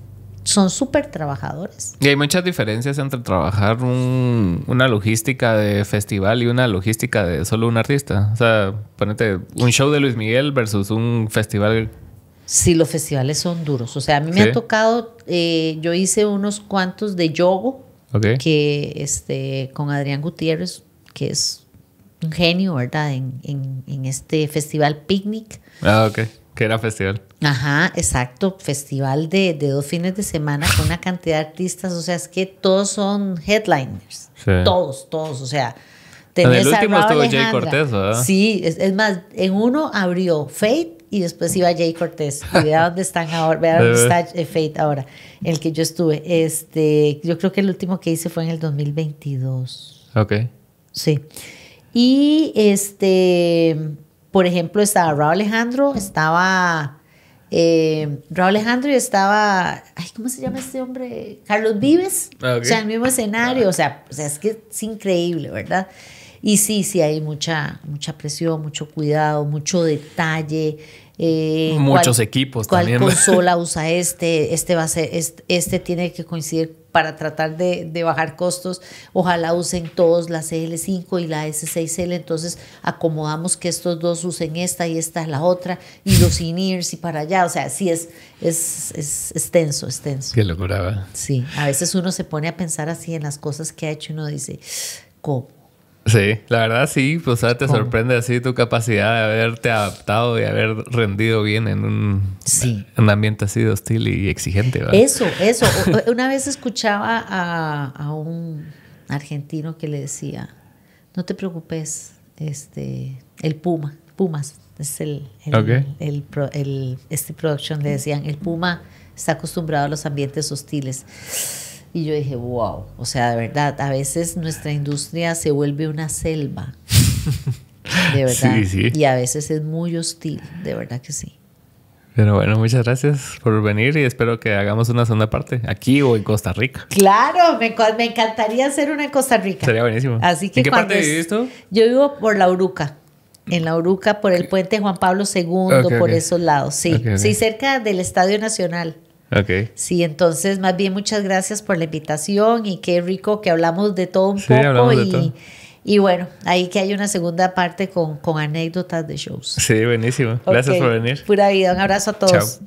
súper trabajadores. Y hay muchas diferencias entre trabajar una logística de festival y una logística de solo un artista. O sea, ponete un show de Luis Miguel versus un festival. Sí, los festivales son duros. O sea, a mí me ha tocado, yo hice unos cuantos de yogo, okay, que con Adrián Gutiérrez, que es un genio, ¿verdad? En este festival Picnic. Ah, ok. Que era festival. Ajá, exacto. Festival de 2 fines de semana con una cantidad de artistas. O sea, es que todos son headliners. Sí. Todos. O sea, tenés en el último estuvo Jay Cortés, ¿verdad? Sí, es más, en uno abrió Fate y después iba Jay Cortés. Y vea dónde están ahora, vea dónde está Fate ahora, en el que yo estuve. Yo creo que el último que hice fue en el 2022. Ok. Sí. Y por ejemplo, estaba Raúl Alejandro, ay, ¿cómo se llama este hombre? Carlos Vives. Okay. O sea, el mismo escenario. O sea, es que es increíble, ¿verdad? Y sí, hay mucha presión, mucho cuidado, mucho detalle. Muchos equipos también. ¿Cuál consola usa este va a ser, este tiene que coincidir para tratar de bajar costos? Ojalá usen todos la CL5 y la S6L, entonces acomodamos que estos dos usen esta y esta es la otra, y los in-ears y para allá. O sea, sí es tenso. Qué locura, ¿verdad? Sí, a veces uno se pone a pensar así en las cosas que ha hecho y uno dice, ¿cómo? Sí, la verdad sí, pues o sea, te sorprende así tu capacidad de haberte adaptado y haber rendido bien en un ambiente así de hostil y exigente, ¿verdad? Eso. Una vez escuchaba a un argentino que le decía, no te preocupes, el Pumas, es este production, le decían, el Puma está acostumbrado a los ambientes hostiles. Y yo dije, wow, o sea, de verdad, a veces nuestra industria se vuelve una selva De verdad. Sí, sí. Y a veces es muy hostil, de verdad que sí. Pero bueno, muchas gracias por venir y espero que hagamos una segunda parte aquí o en Costa Rica. Claro, me encantaría hacer una en Costa Rica. Sería buenísimo. Así que ¿En qué parte vivís tú? Yo vivo por La Uruca. En La Uruca, por el puente Juan Pablo II, por esos lados. Sí, sí, cerca del Estadio Nacional. Ok. Sí, entonces más bien muchas gracias por la invitación y qué rico que hablamos de todo un poco. Hablamos de todo. Y bueno, ahí que hay una segunda parte con anécdotas de shows. Sí, buenísimo. Gracias por venir. Pura vida. Un abrazo a todos. Chao.